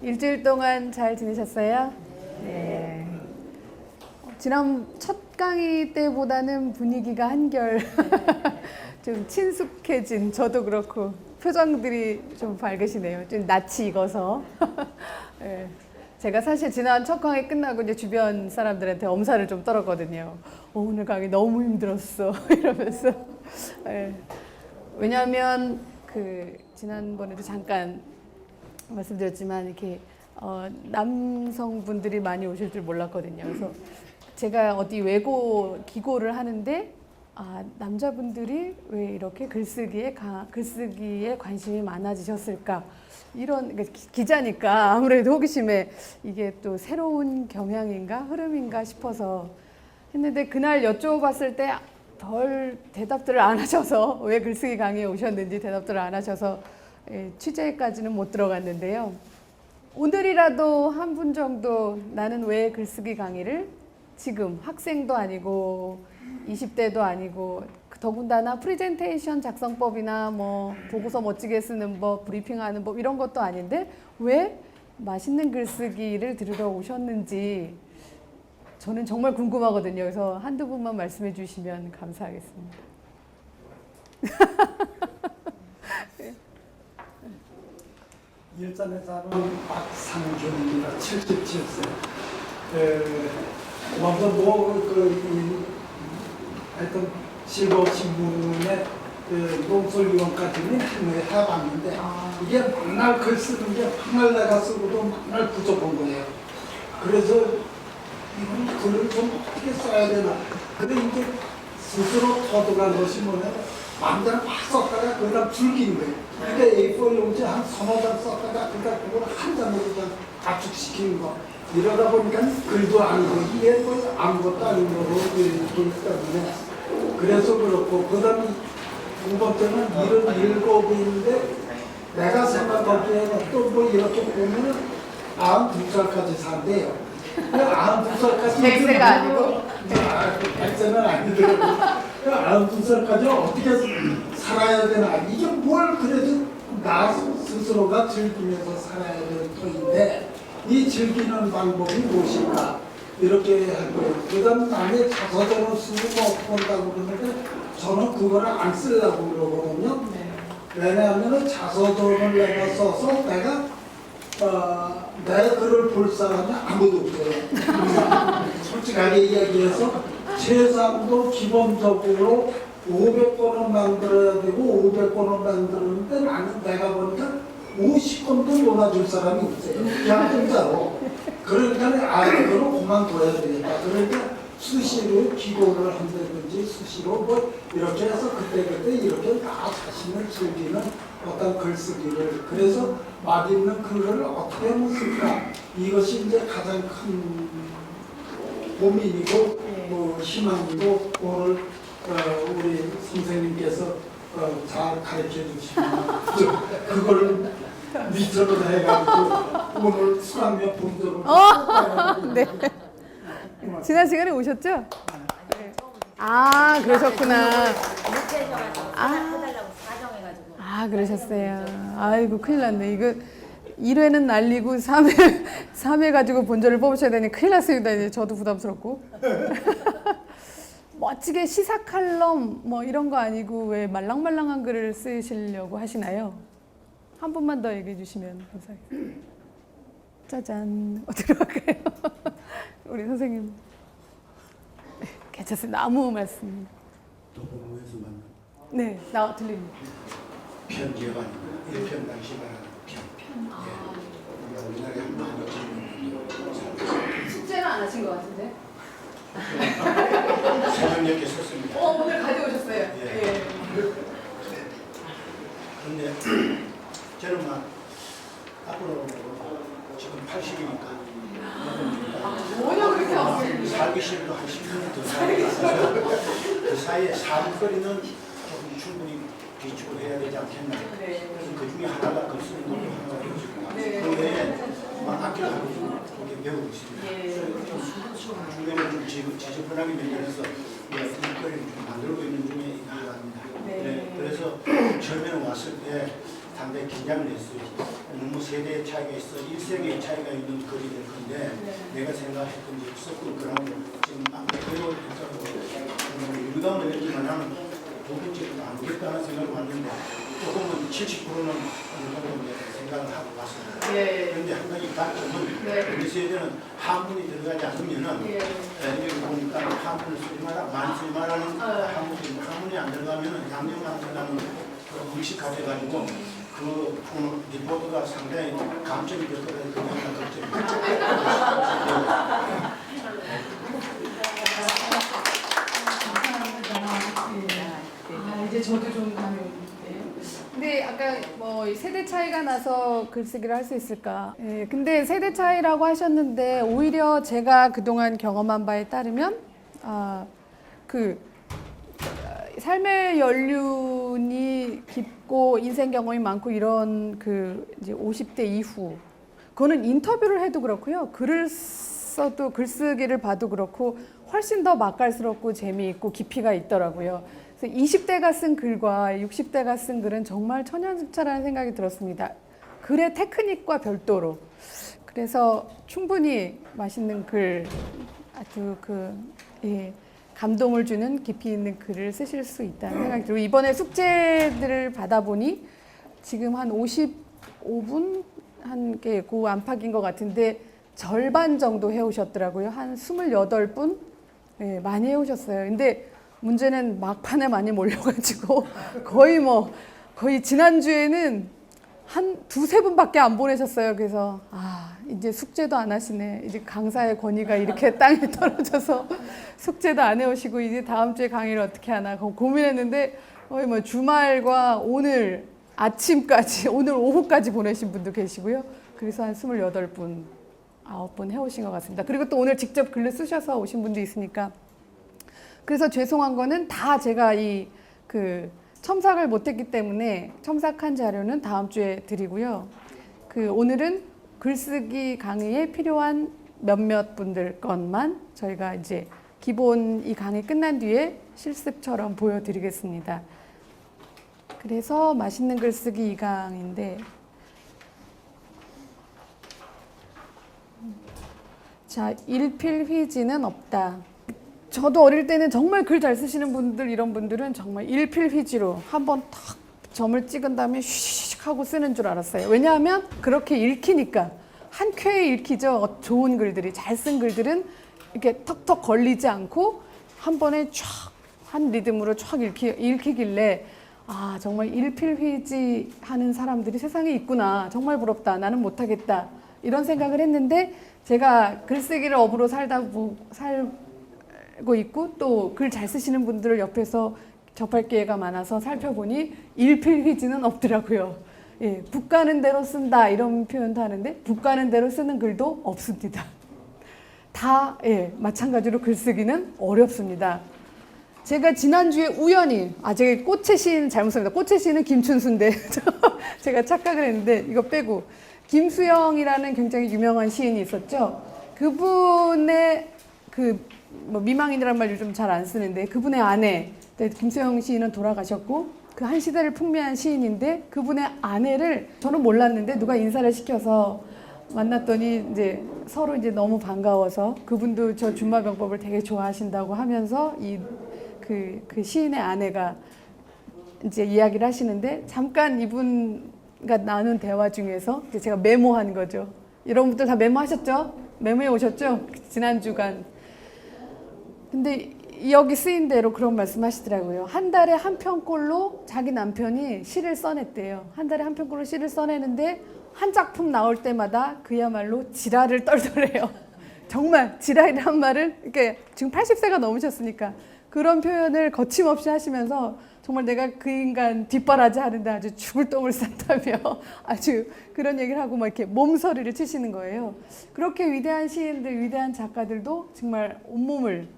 일주일 동안 잘 지내셨어요? 네. 지난 첫 강의 때보다는 분위기가 한결 좀 친숙해진, 저도 그렇고 표정들이 좀 밝으시네요. 좀 낯이 익어서. 네. 제가 사실 지난 첫 강의 끝나고 이제 주변 사람들한테 엄살을 좀 떨었거든요. 오늘 강의 너무 힘들었어 이러면서. 네. 왜냐하면 지난번에도 잠깐 말씀드렸지만 이렇게 남성분들이 많이 오실 줄 몰랐거든요. 그래서 제가 어디 기고를 하는데 남자분들이 왜 이렇게 글쓰기에 관심이 많아지셨을까? 이런 기자니까 아무래도 호기심에 이게 또 새로운 경향인가 흐름인가 싶어서 했는데 그날 여쭤봤을 때 덜 대답들을 안 하셔서 왜 글쓰기 강의에 오셨는지 대답들을 안 하셔서 취재까지는 못 들어갔는데요. 오늘이라도 한 분 정도 나는 왜 글쓰기 강의를 지금 학생도 아니고 20대도 아니고 더군다나 프레젠테이션 작성법이나 뭐 보고서 멋지게 쓰는 법, 브리핑하는 법 이런 것도 아닌데 왜 맛있는 글쓰기를 들으러 오셨는지 저는 정말 궁금하거든요. 그래서 한두 분만 말씀해 주시면 감사하겠습니다. 일산에 사는 박상균입니다. 77세. 먼저 하여튼 실버신문에 농설위원까지는 해봤는데 이게 맨날 글 쓰는 게 맨날 내가 쓰고도 맨날 부족한 거예요. 그래서 이건 글을 좀 어떻게 써야 되나. 근데 이게 스스로 터득한 것이 뭐냐. 마음대로 막 썼다가 그걸 줄긴 거예요. 그러니까 A4 용지 한 서너 장 썼다가 그러니까 그걸 한 장으로 그냥 압축시키는 거. 이러다 보니까 글도 아니고 이게 뭐 아무것도 아닌 거로 보이기 때문에 그래서 그렇고 그 다음에 두 번째는 77인데 내가 생각하기에는 또 뭐 이렇게 보면은 92살까지 산대요. 92살까지 100세가 아니고 100세는 아니더라고. 92살까지 어떻게 살아야 되나. 이게 뭘 그래도 나 스스로가 즐기면서 살아야 되는 터인데 이 즐기는 방법이 무엇인가 이렇게 할 거예요. 그 다음 남의 자서전을 쓰고 뭐 본다고 그러는데 저는 그거를 안 쓰려고 그러거든요. 왜냐하면 자서전을 내가 써서 내가 내 글을 볼 사람이 아무도 없어요. 솔직하게 이야기해서 최상도 기본적으로 500권을 만들어야 되고 500권을 만드는데 나는 내가 보니까 50권도 논아줄 사람이 없어요. 그냥 공짜로. 그러니까 그거는 그만둬야 되겠다. 그러니까 수시로 기고를 한다든지 수시로 뭐 이렇게 해서 그때그때 이렇게 나 자신을 즐기는 어떤 글쓰기를 그래서 맛있는 글을 어떻게 하면 쓸까 이것이 이제 가장 큰 고민이고 뭐 희망이고 오늘 우리 선생님께서 잘 가르쳐 주시면 그걸 미처로 해가지고 오늘 수강료 본적을 네. 지난 시간에 오셨죠? 네. 그러셨구나. 그러셨어요. 아이고 큰일 났네. 이거 1회는 날리고 3회 가지고 본전을 뽑으셔야 되니 큰일 났습니다. 이제 저도 부담스럽고. 멋지게 시사 칼럼 뭐 이런 거 아니고 왜 말랑말랑한 글을 쓰시려고 하시나요? 한 분만 더 얘기해 주시면 감사하겠습니다. 짜잔. 어디로 갈까요? 우리 선생님. 괜찮습니다. 아무 말씀. 도봉구에서 만난 네, 들립니다. 편지가 아니고 일편단시가 편. 예. 우리나라에 한 많이 찍는 숙제는 안 하신 것 같은데? 새벽녘에 썼습니다. 오늘 가져오셨어요. 예. 그런데 저는 막 앞으로 지금 80이니까 5년 그렇게 왔어요. 살기 싫어도 한 10년 더 살아서 그 사이에 삶거리는 조금 충분히 비축을 해야 되지 않겠나. 네. 그래서 그 중에 하나가 글 쓰는 것도 하나가 되어지고 네. 그 외에 막 악기를 하고 이렇게 배우고 있습니다. 예. 중간에 좀 지저분하게 면전해서 일거리를 좀 만들고 있는 중에 있는 것 같습니다. 네. 그래서 처음에는 왔을 때 상당히 긴장을 했어요. 너무 세대의 차이가 있어 일생의 차이가 있는 글이 될 건데 내가 생각했던 게 없었고 그런 지금 아무래도 유감을 내지만 보겠지도 않겠다는 생각을 봤는데 조금은 70%는 어느 정도 생각을 하고 왔습니다. 그런데 한 가지 단점은 우리 세대는 한문이 들어가지 않으면은 여기 보니까 한문을 쓰지 마라 많이 쓰지 마라는 한문이 안 들어가면은 양념만 들어가는 그 의식화 돼가지고 그 리포트가 상당히 감점이 될 거라는 그런 감점이 이제 저도 좀 감이 오는데. 근데 아까 뭐 세대 차이가 나서 글쓰기를 할 수 있을까? 예, 근데 세대 차이라고 하셨는데 오히려 제가 그동안 경험한 바에 따르면 삶의 연륜이 깊고 인생 경험이 많고 이런 그 이제 50대 이후 그거는 인터뷰를 해도 그렇고요. 글을 써도 글쓰기를 봐도 그렇고 훨씬 더 맛깔스럽고 재미있고 깊이가 있더라고요. 그래서 20대가 쓴 글과 60대가 쓴 글은 정말 천연차라는 생각이 들었습니다. 글의 테크닉과 별도로. 그래서 충분히 맛있는 글, 아주 감동을 주는 깊이 있는 글을 쓰실 수 있다는 생각이 들고 이번에 숙제들을 받아보니 지금 한 55분 한 게 그 안팎인 것 같은데 절반 정도 해오셨더라고요. 한 28분? 네, 많이 해오셨어요. 근데 문제는 막판에 많이 몰려가지고 거의 지난주에는 한 두세 분밖에 안 보내셨어요. 그래서 이제 숙제도 안 하시네. 이제 강사의 권위가 이렇게 땅에 떨어져서 숙제도 안 해오시고 이제 다음 주에 강의를 어떻게 하나 고민했는데 거의 뭐 주말과 오늘 아침까지 오늘 오후까지 보내신 분도 계시고요. 그래서 한 28분, 9분 해오신 것 같습니다. 그리고 또 오늘 직접 글을 쓰셔서 오신 분도 있으니까 그래서 죄송한 거는 다 제가 첨삭을 못했기 때문에 첨삭한 자료는 다음 주에 드리고요. 오늘은 글쓰기 강의에 필요한 몇몇 분들 것만 저희가 이제 기본 이 강의 끝난 뒤에 실습처럼 보여드리겠습니다. 그래서 맛있는 글쓰기 2강인데 자, 일필휘지는 없다. 저도 어릴 때는 정말 글 잘 쓰시는 분들 이런 분들은 정말 일필휘지로 한번 탁 점을 찍은 다음에 휘식 하고 쓰는 줄 알았어요. 왜냐하면 그렇게 읽히니까 한 쾌에 읽히죠. 좋은 글들이 잘 쓴 글들은 이렇게 턱턱 걸리지 않고 한 번에 쫙 한 리듬으로 쫙 읽히길래 정말 일필휘지 하는 사람들이 세상에 있구나. 정말 부럽다. 나는 못하겠다. 이런 생각을 했는데 제가 글쓰기를 업으로 살고 있고 또 글 잘 쓰시는 분들을 옆에서 접할 기회가 많아서 살펴보니 일필휘지는 없더라고요. 예, 붓 가는 대로 쓴다 이런 표현도 하는데 붓 가는 대로 쓰는 글도 없습니다. 다 마찬가지로 글쓰기는 어렵습니다. 제가 지난주에 우연히 제가 꽃의 시인 잘못 씁니다. 꽃의 시인은 김춘수인데 제가 착각을 했는데 이거 빼고 김수영이라는 굉장히 유명한 시인이 있었죠. 그분의 미망인이라는 말 요즘 잘 안 쓰는데 그분의 아내 김수영 시인은 돌아가셨고 그 한 시대를 풍미한 시인인데 그분의 아내를 저는 몰랐는데 누가 인사를 시켜서 만났더니 이제 서로 이제 너무 반가워서 그분도 저 준마병법을 되게 좋아하신다고 하면서 그 시인의 아내가 이제 이야기를 하시는데 잠깐 이분과 나눈 대화 중에서 이제 제가 메모한 거죠. 여러분들 다 메모하셨죠? 메모해 오셨죠? 지난 주간. 근데 여기 쓰인 대로 그런 말씀 하시더라고요. 한 달에 한 편꼴로 자기 남편이 시를 써냈대요. 한 달에 한 편꼴로 시를 써내는데 한 작품 나올 때마다 그야말로 지랄을 떨더래요. 정말 지랄이란 말을 이렇게 지금 80세가 넘으셨으니까 그런 표현을 거침없이 하시면서 정말 내가 그 인간 뒷바라지 하는데 아주 죽을 똥을 쌌다며 아주 그런 얘기를 하고 막 이렇게 몸서리를 치시는 거예요. 그렇게 위대한 시인들, 위대한 작가들도 정말 온몸을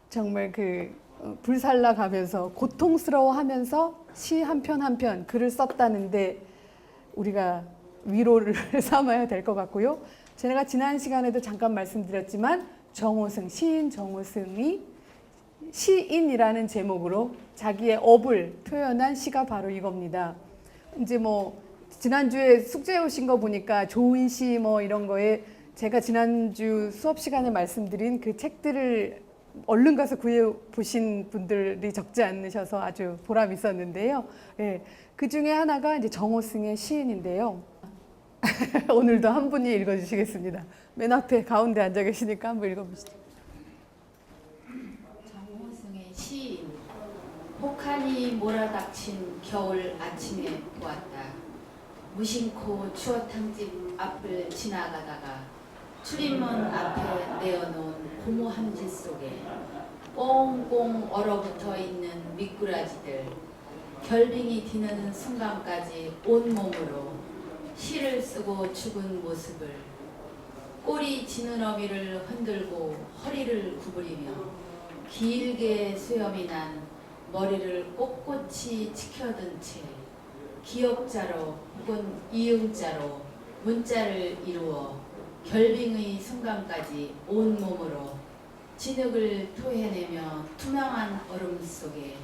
정말 불살라 가면서 고통스러워하면서 시 한 편 한 편 글을 썼다는데 우리가 위로를 삼아야 될 것 같고요. 제가 지난 시간에도 잠깐 말씀드렸지만 정호승, 시인 정호승이 시인이라는 제목으로 자기의 업을 표현한 시가 바로 이겁니다. 이제 지난주에 숙제 오신 거 보니까 좋은 시 뭐 이런 거에 제가 지난주 수업 시간에 말씀드린 그 책들을 얼른 가서 구해 보신 분들이 적지 않으셔서 아주 보람 있었는데요. 예, 그 중에 하나가 이제 정호승의 시인인데요. 오늘도 한 분이 읽어주시겠습니다. 맨 앞에 가운데 앉아 계시니까 한번 읽어보시죠. 정호승의 시인. 혹한이 몰아닥친 겨울 아침에 보았다. 무심코 추어탕집 앞을 지나가다가 출입문 앞에 내어놓은 고무 함지 속에 꽁꽁 얼어붙어 있는 미꾸라지들, 결빙이 디는 순간까지 온몸으로 시를 쓰고 죽은 모습을, 꼬리 지느러미를 흔들고 허리를 구부리며 길게 수염이 난 머리를 꼿꼿이 치켜든 채 기역자로 혹은 이응자로 문자를 이루어 결빙의 순간까지 온몸으로 진흙을 토해내며 투명한 얼음 속에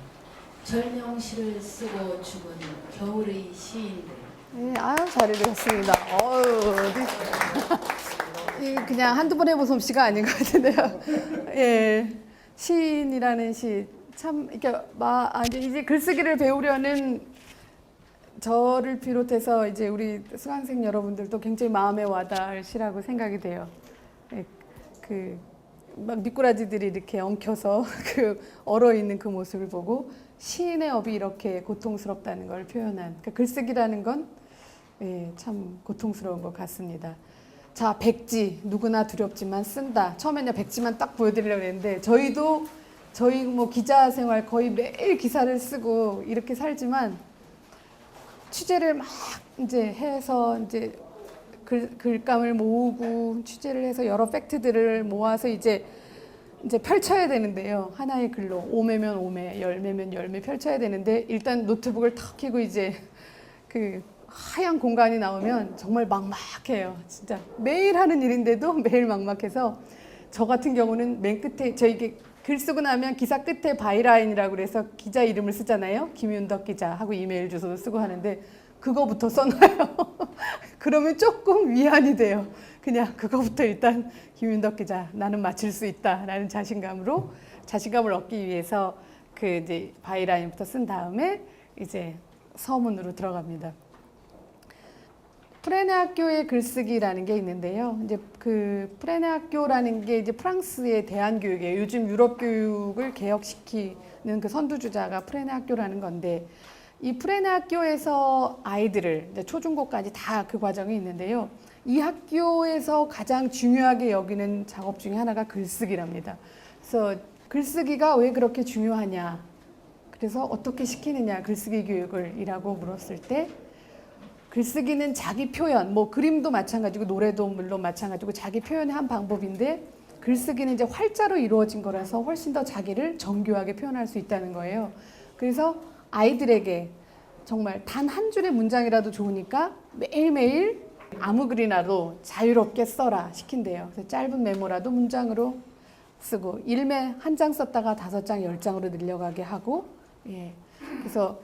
절명시를 쓰고 죽은 겨울의 시인들. 네, 아유 잘 읽으셨습니다. 이 그냥 한두 번 해본 솜씨가 아닌 것 같은데요. 예, 시인이라는 시 참 이렇게 이제 글쓰기를 배우려는 저를 비롯해서 이제 우리 수강생 여러분들도 굉장히 마음에 와닿을 시라고 생각이 돼요. 예, 그 막 미꾸라지들이 이렇게 엉켜서 그 얼어 있는 그 모습을 보고 시인의 업이 이렇게 고통스럽다는 걸 표현한, 그러니까 글쓰기라는 건 예, 참 고통스러운 것 같습니다. 자, 백지 누구나 두렵지만 쓴다. 처음에는 백지만 딱 보여드리려고 했는데 저희 뭐 기자 생활 거의 매일 기사를 쓰고 이렇게 살지만 취재를 막 이제 해서 이제 글감을 모으고 취재를 해서 여러 팩트들을 모아서 이제 펼쳐야 되는데요. 하나의 글로 오매면 오매, 열매면 열매 펼쳐야 되는데 일단 노트북을 탁 켜고 이제 그 하얀 공간이 나오면 정말 막막해요. 진짜 매일 하는 일인데도 매일 막막해서 저 같은 경우는 맨 끝에 이게 글 쓰고 나면 기사 끝에 바이라인이라고 그래서 기자 이름을 쓰잖아요. 김윤덕 기자하고 이메일 주소도 쓰고 하는데 그거부터 써놔요. 그러면 조금 위안이 돼요. 그냥 그거부터 일단 김윤덕 기자 나는 맞출 수 있다라는 자신감을 얻기 위해서 그 이제 바이라인부터 쓴 다음에 이제 서문으로 들어갑니다. 프레네 학교의 글쓰기라는 게 있는데요. 이제 그 프레네 학교라는 게 이제 프랑스의 대안교육이에요. 요즘 유럽 교육을 개혁시키는 그 선두주자가 프레네 학교라는 건데, 이 프레네 학교에서 아이들을 이제 초중고까지 다 그 과정이 있는데요. 이 학교에서 가장 중요하게 여기는 작업 중에 하나가 글쓰기랍니다. 그래서 글쓰기가 왜 그렇게 중요하냐, 그래서 어떻게 시키느냐 글쓰기 교육을 이라고 물었을 때, 글쓰기는 자기 표현, 뭐 그림도 마찬가지고 노래도 물론 마찬가지고 자기 표현의 한 방법인데, 글쓰기는 이제 활자로 이루어진 거라서 훨씬 더 자기를 정교하게 표현할 수 있다는 거예요. 그래서 아이들에게 정말 단 한 줄의 문장이라도 좋으니까 매일매일 아무 글이라도 자유롭게 써라 시킨대요. 그래서 짧은 메모라도 문장으로 쓰고, 일매 한 장 썼다가 5장, 10장으로 늘려가게 하고, 예. 그래서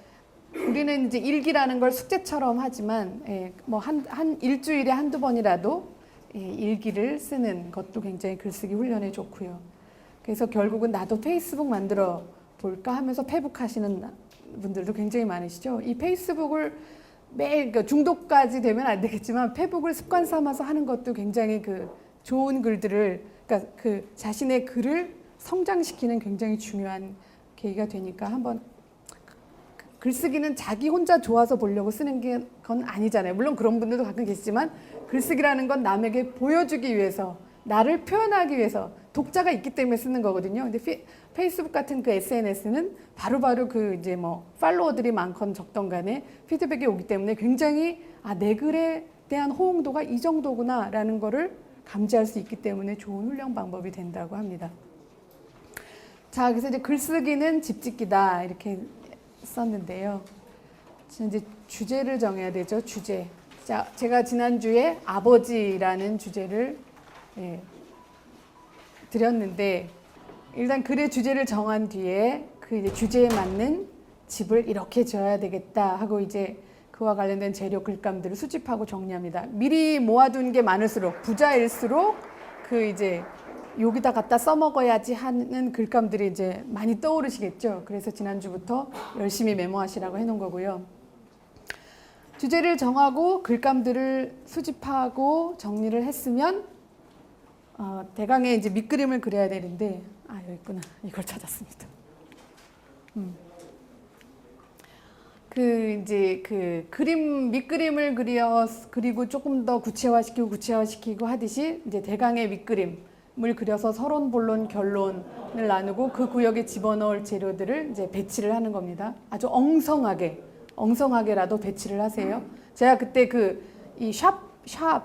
우리는 이제 일기라는 걸 숙제처럼 하지만, 예, 뭐 한 일주일에 한두 번이라도 예, 일기를 쓰는 것도 굉장히 글쓰기 훈련에 좋고요. 그래서 결국은 나도 페이스북 만들어 볼까 하면서 페북 하시는 분들도 굉장히 많으시죠. 이 페이스북을 매일, 그러니까 중독까지 되면 안 되겠지만 페북을 습관 삼아서 하는 것도 굉장히 그 좋은 글들을, 그러니까 그 자신의 글을 성장시키는 굉장히 중요한 계기가 되니까 한번. 글쓰기는 자기 혼자 좋아서 보려고 쓰는 건 아니잖아요. 물론 그런 분들도 가끔 계시지만, 글쓰기라는 건 남에게 보여주기 위해서, 나를 표현하기 위해서, 독자가 있기 때문에 쓰는 거거든요. 근데 페이스북 같은 그 SNS는 바로바로 그 이제 뭐 팔로워들이 많건 적던 간에 피드백이 오기 때문에 굉장히 내 글에 대한 호응도가 이 정도구나라는 거를 감지할 수 있기 때문에 좋은 훈련 방법이 된다고 합니다. 자, 그래서 이제 글쓰기는 집짓기다 이렇게 썼는데요. 이제 주제를 정해야 되죠. 주제. 자, 제가 지난주에 아버지라는 주제를 드렸는데, 일단 글의 주제를 정한 뒤에 그 이제 주제에 맞는 집을 이렇게 지어야 되겠다 하고 이제 그와 관련된 재료 글감들을 수집하고 정리합니다. 미리 모아둔 게 많을수록 부자일수록 그 이제 여기다 갖다 써먹어야지 하는 글감들이 이제 많이 떠오르시겠죠. 그래서 지난주부터 열심히 메모하시라고 해놓은 거고요. 주제를 정하고 글감들을 수집하고 정리를 했으면 대강의 이제 밑그림을 그려야 되는데 여기 있구나. 이걸 찾았습니다. 그 이제 그 그림 밑그림을 그리고 조금 더 구체화시키고 하듯이 이제 대강의 밑그림을 그려서 서론, 본론, 결론을 나누고 그 구역에 집어넣을 재료들을 이제 배치를 하는 겁니다. 아주 엉성하게라도 배치를 하세요. 제가 그때 이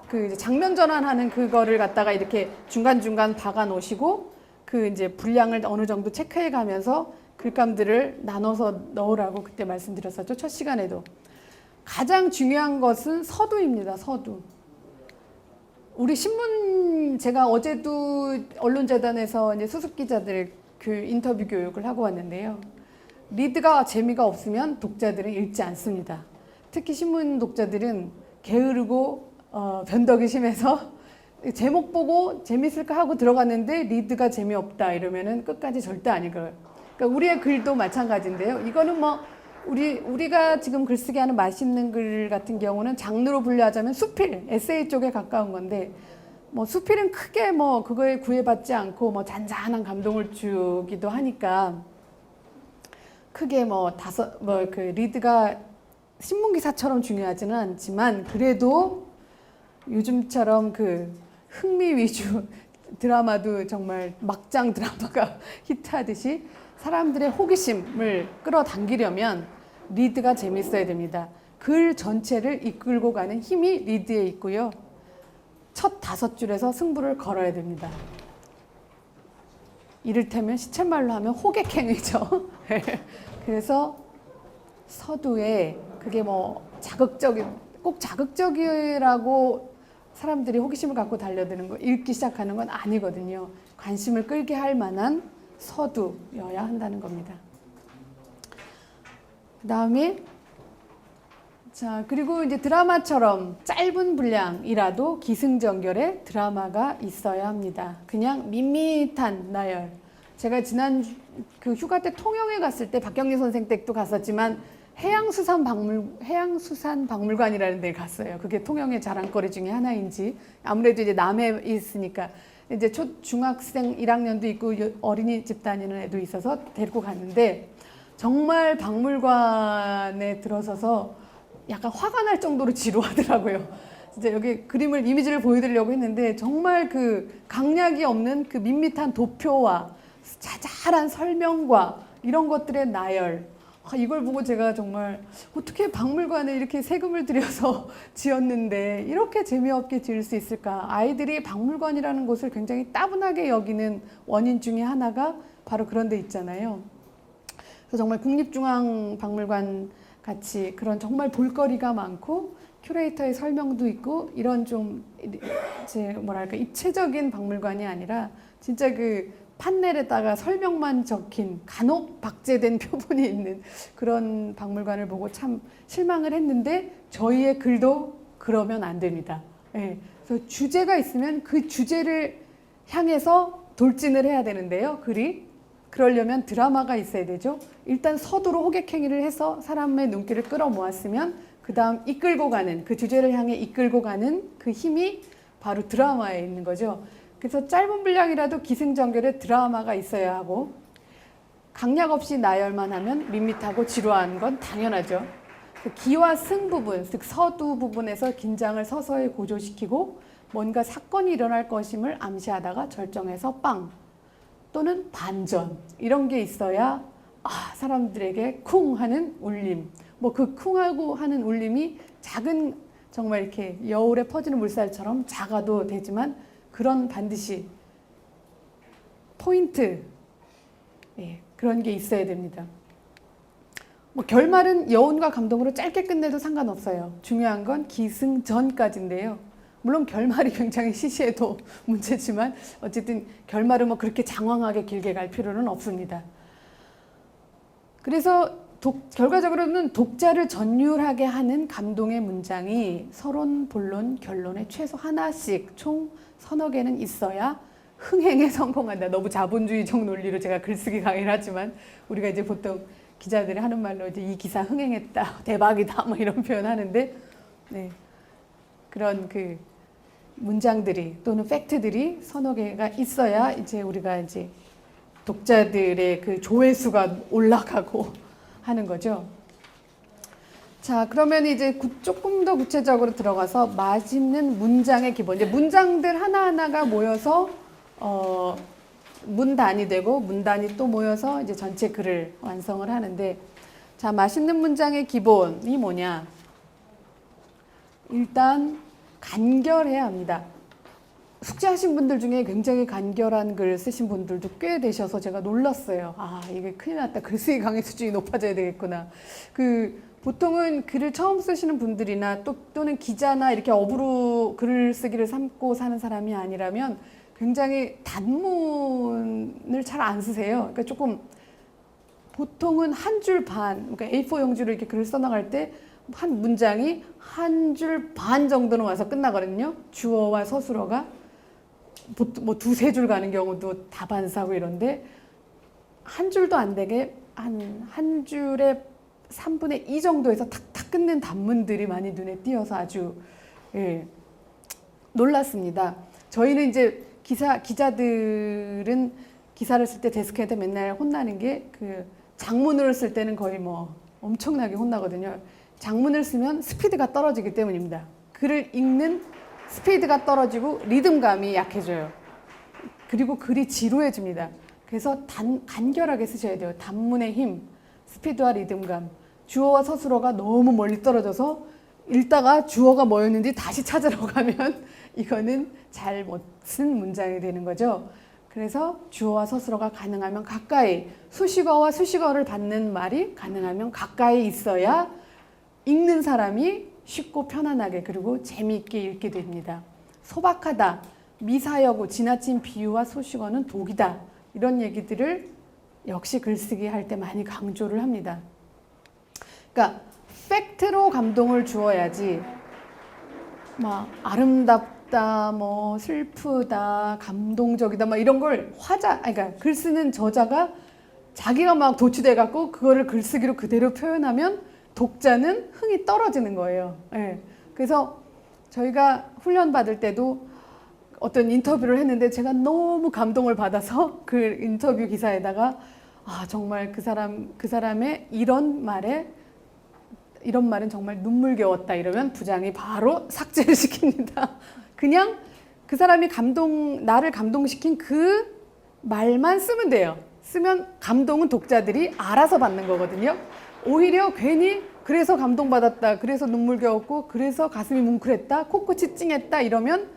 그 장면 전환하는 그거를 갖다가 이렇게 중간중간 박아 놓으시고 그 이제 분량을 어느 정도 체크해 가면서 글감들을 나눠서 넣으라고 그때 말씀드렸었죠. 첫 시간에도. 가장 중요한 것은 서두입니다. 서두. 우리 신문 제가 어제도 언론재단에서 이제 수습 기자들 그 인터뷰 교육을 하고 왔는데요. 리드가 재미가 없으면 독자들은 읽지 않습니다. 특히 신문 독자들은 게으르고 변덕이 심해서 제목 보고 재밌을까 하고 들어갔는데 리드가 재미없다 이러면은 끝까지 절대 안 읽어요. 그러니까 우리의 글도 마찬가지인데요. 이거는 뭐 우리가 지금 글쓰기 하는 맛있는 글 같은 경우는 장르로 분류하자면 수필, 에세이 쪽에 가까운 건데 뭐 수필은 크게 뭐 그거에 구애받지 않고 뭐 잔잔한 감동을 주기도 하니까 크게 그 리드가 신문 기사처럼 중요하지는 않지만 그래도 요즘처럼 그 흥미 위주 드라마도 정말 막장 드라마가 히트하듯이 사람들의 호기심을 끌어당기려면 리드가 재밌어야 됩니다. 글 전체를 이끌고 가는 힘이 리드에 있고요. 첫 5줄에서 승부를 걸어야 됩니다. 이를테면 시쳇말로 하면 호객행위죠. 그래서 서두에 그게 뭐 꼭 자극적이라고 사람들이 호기심을 갖고 달려드는 거, 읽기 시작하는 건 아니거든요. 관심을 끌게 할 만한 서두여야 한다는 겁니다. 그 다음에 그리고 이제 드라마처럼 짧은 분량이라도 기승전결의 드라마가 있어야 합니다. 그냥 밋밋한 나열. 제가 지난 그 휴가 때 통영에 갔을 때 박경리 선생 댁도 갔었지만 해양수산박물관이라는 데를 갔어요. 그게 통영의 자랑거리 중에 하나인지 아무래도 이제 남해에 있으니까 이제 중학생 1학년도 있고 어린이집 다니는 애도 있어서 데리고 갔는데 정말 박물관에 들어서서 약간 화가 날 정도로 지루하더라고요. 진짜 여기 이미지를 보여드리려고 했는데 정말 그 강약이 없는 그 밋밋한 도표와 자잘한 설명과 이런 것들의 나열. 이걸 보고 제가 정말 어떻게 박물관에 이렇게 세금을 들여서 지었는데 이렇게 재미없게 지을 수 있을까? 아이들이 박물관이라는 곳을 굉장히 따분하게 여기는 원인 중에 하나가 바로 그런 데 있잖아요. 그래서 정말 국립중앙박물관 같이 그런 정말 볼거리가 많고 큐레이터의 설명도 있고 이런 좀 입체적인 박물관이 아니라 진짜 그 판넬에다가 설명만 적힌 간혹 박제된 표본이 있는 그런 박물관을 보고 참 실망을 했는데 저희의 글도 그러면 안 됩니다. 네. 그래서 주제가 있으면 그 주제를 향해서 돌진을 해야 되는데요. 글이. 그러려면 드라마가 있어야 되죠. 일단 서두로 호객행위를 해서 사람의 눈길을 끌어모았으면 그 다음 이끌고 가는 그 주제를 향해 이끌고 가는 그 힘이 바로 드라마에 있는 거죠. 그래서 짧은 분량이라도 기승전결의 드라마가 있어야 하고 강약 없이 나열만 하면 밋밋하고 지루한 건 당연하죠. 기와 승 부분, 즉 서두 부분에서 긴장을 서서히 고조시키고 뭔가 사건이 일어날 것임을 암시하다가 절정에서 빵 또는 반전 이런 게 있어야 사람들에게 쿵 하는 울림. 그 쿵하고 하는 울림이 작은 정말 이렇게 여울에 퍼지는 물살처럼 작아도 되지만 그런 반드시 포인트 그런 게 있어야 됩니다. 결말은 여운과 감동으로 짧게 끝내도 상관없어요. 중요한 건 기승전까지인데요. 물론 결말이 굉장히 시시해도 문제지만 어쨌든 결말은 그렇게 장황하게 길게 갈 필요는 없습니다. 그래서 결과적으로는 독자를 전율하게 하는 감동의 문장이 서론, 본론, 결론에 최소 하나씩 총 서너 개는 있어야 흥행에 성공한다. 너무 자본주의적 논리로 제가 글쓰기 강의를 하지만 우리가 이제 보통 기자들이 하는 말로 이제 이 기사 흥행했다, 대박이다, 뭐 이런 표현 하는데, 네. 그런 그 문장들이 또는 팩트들이 서너 개가 있어야 이제 우리가 이제 독자들의 그 조회수가 올라가고 하는 거죠. 자, 그러면 이제 조금 더 구체적으로 들어가서 맛있는 문장의 기본. 이제 문장들 하나하나가 모여서 문단이 되고 문단이 또 모여서 이제 전체 글을 완성을 하는데, 자, 맛있는 문장의 기본이 뭐냐? 일단 간결해야 합니다. 숙제하신 분들 중에 굉장히 간결한 글 쓰신 분들도 꽤 되셔서 제가 놀랐어요. 아, 이게 큰일 났다. 글쓰기 강의 수준이 높아져야 되겠구나. 보통은 글을 처음 쓰시는 분들이나 또는 기자나 이렇게 업으로 글을 쓰기를 삼고 사는 사람이 아니라면 굉장히 단문을 잘 안 쓰세요. 그러니까 조금 보통은 한 줄 반, 그러니까 A4 용지로 이렇게 글을 써나갈 때 한 문장이 한 줄 반 정도는 와서 끝나거든요. 주어와 서술어가 뭐 두세 줄 가는 경우도 다반사고 이런데 한 줄도 안 되게 한 줄에 3분의 2 정도에서 탁탁 끊는 단문들이 많이 눈에 띄어서 아주 놀랐습니다. 저희는 이제 기자들은 기사를 쓸 때 데스크한테 맨날 혼나는 게 그 장문으로 쓸 때는 거의 뭐 엄청나게 혼나거든요. 장문을 쓰면 스피드가 떨어지기 때문입니다. 글을 읽는 스피드가 떨어지고 리듬감이 약해져요. 그리고 글이 지루해집니다. 그래서 간결하게 쓰셔야 돼요. 단문의 힘, 스피드와 리듬감. 주어와 서술어가 너무 멀리 떨어져서 읽다가 주어가 뭐였는지 다시 찾으러 가면 이거는 잘 못 쓴 문장이 되는 거죠. 그래서 주어와 서술어가 가능하면 가까이, 수식어와 수식어를 받는 말이 가능하면 가까이 있어야 읽는 사람이 쉽고 편안하게 그리고 재미있게 읽게 됩니다. 소박하다, 미사여구, 지나친 비유와 소식어는 독이다. 이런 얘기들을 역시 글쓰기 할 때 많이 강조를 합니다. 그러니까 팩트로 감동을 주어야지 막 아름답다, 뭐 슬프다, 감동적이다, 막 이런 걸 그러니까 글 쓰는 저자가 자기가 막 도취돼 갖고 그거를 글쓰기로 그대로 표현하면 독자는 흥이 떨어지는 거예요. 네. 그래서 저희가 훈련 받을 때도 어떤 인터뷰를 했는데 제가 너무 감동을 받아서 그 인터뷰 기사에다가 아, 정말 그 사람의 이런 말은 정말 눈물겨웠다 이러면 부장이 바로 삭제를 시킵니다. 그냥 그 사람이 나를 감동시킨 그 말만 쓰면 돼요. 쓰면 감동은 독자들이 알아서 받는 거거든요. 오히려 괜히 그래서 감동받았다, 그래서 눈물겨웠고, 그래서 가슴이 뭉클했다, 코끝이 찡했다 이러면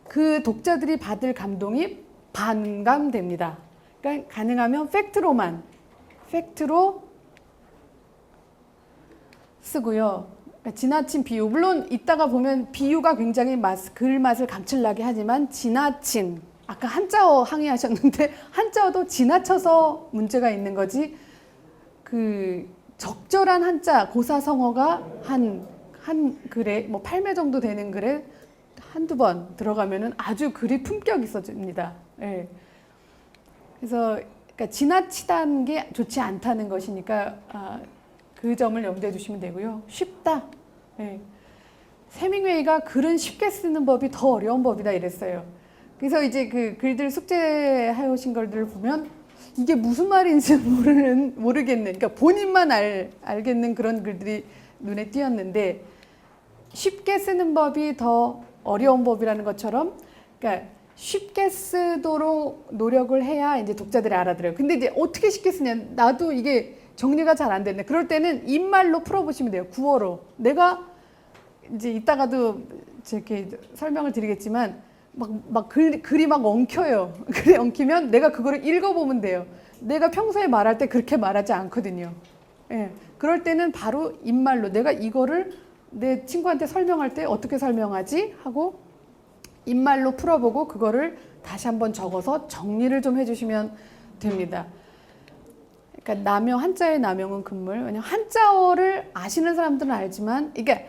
그 독자들이 받을 감동이 반감됩니다. 그러니까 가능하면 팩트로 쓰고요. 그러니까 지나친 비유, 물론 이따가 보면 비유가 굉장히 글 맛을 감칠나게 하지만 지나친, 아까 한자어 항의하셨는데 한자어도 지나쳐서 문제가 있는 거지 그 적절한 한자, 고사성어가 한 글에 뭐 8매 정도 되는 글에 한두 번 들어가면은 아주 글이 품격 있어집니다. 예. 그래서 그러니까 지나치다는 게 좋지 않다는 것이니까 그 점을 염두에 두시면 되고요. 쉽다. 예. 세밍웨이가 글은 쉽게 쓰는 법이 더 어려운 법이다 이랬어요. 그래서 이제 그 글들 숙제해 오신 것들을 보면 이게 무슨 말인지 모르겠는, 그러니까 본인만 알겠는 그런 글들이 눈에 띄었는데 쉽게 쓰는 법이 더 어려운 법이라는 것처럼, 그러니까 쉽게 쓰도록 노력을 해야 이제 독자들이 알아들어요. 근데 이제 어떻게 쉽게 쓰냐? 나도 이게 정리가 잘 안 되네. 그럴 때는 입말로 풀어보시면 돼요. 구어로. 내가 이제 이따가도 이렇게 설명을 드리겠지만 글이 막 엉켜요. 글이 엉키면 내가 그거를 읽어보면 돼요. 내가 평소에 말할 때 그렇게 말하지 않거든요. 예. 그럴 때는 바로 입말로 내가 이거를 내 친구한테 설명할 때 어떻게 설명하지? 하고 입말로 풀어보고 그거를 다시 한번 적어서 정리를 좀 해주시면 됩니다. 그러니까 남영, 한자의 남영은 금물. 왜냐면 한자어를 아시는 사람들은 알지만 이게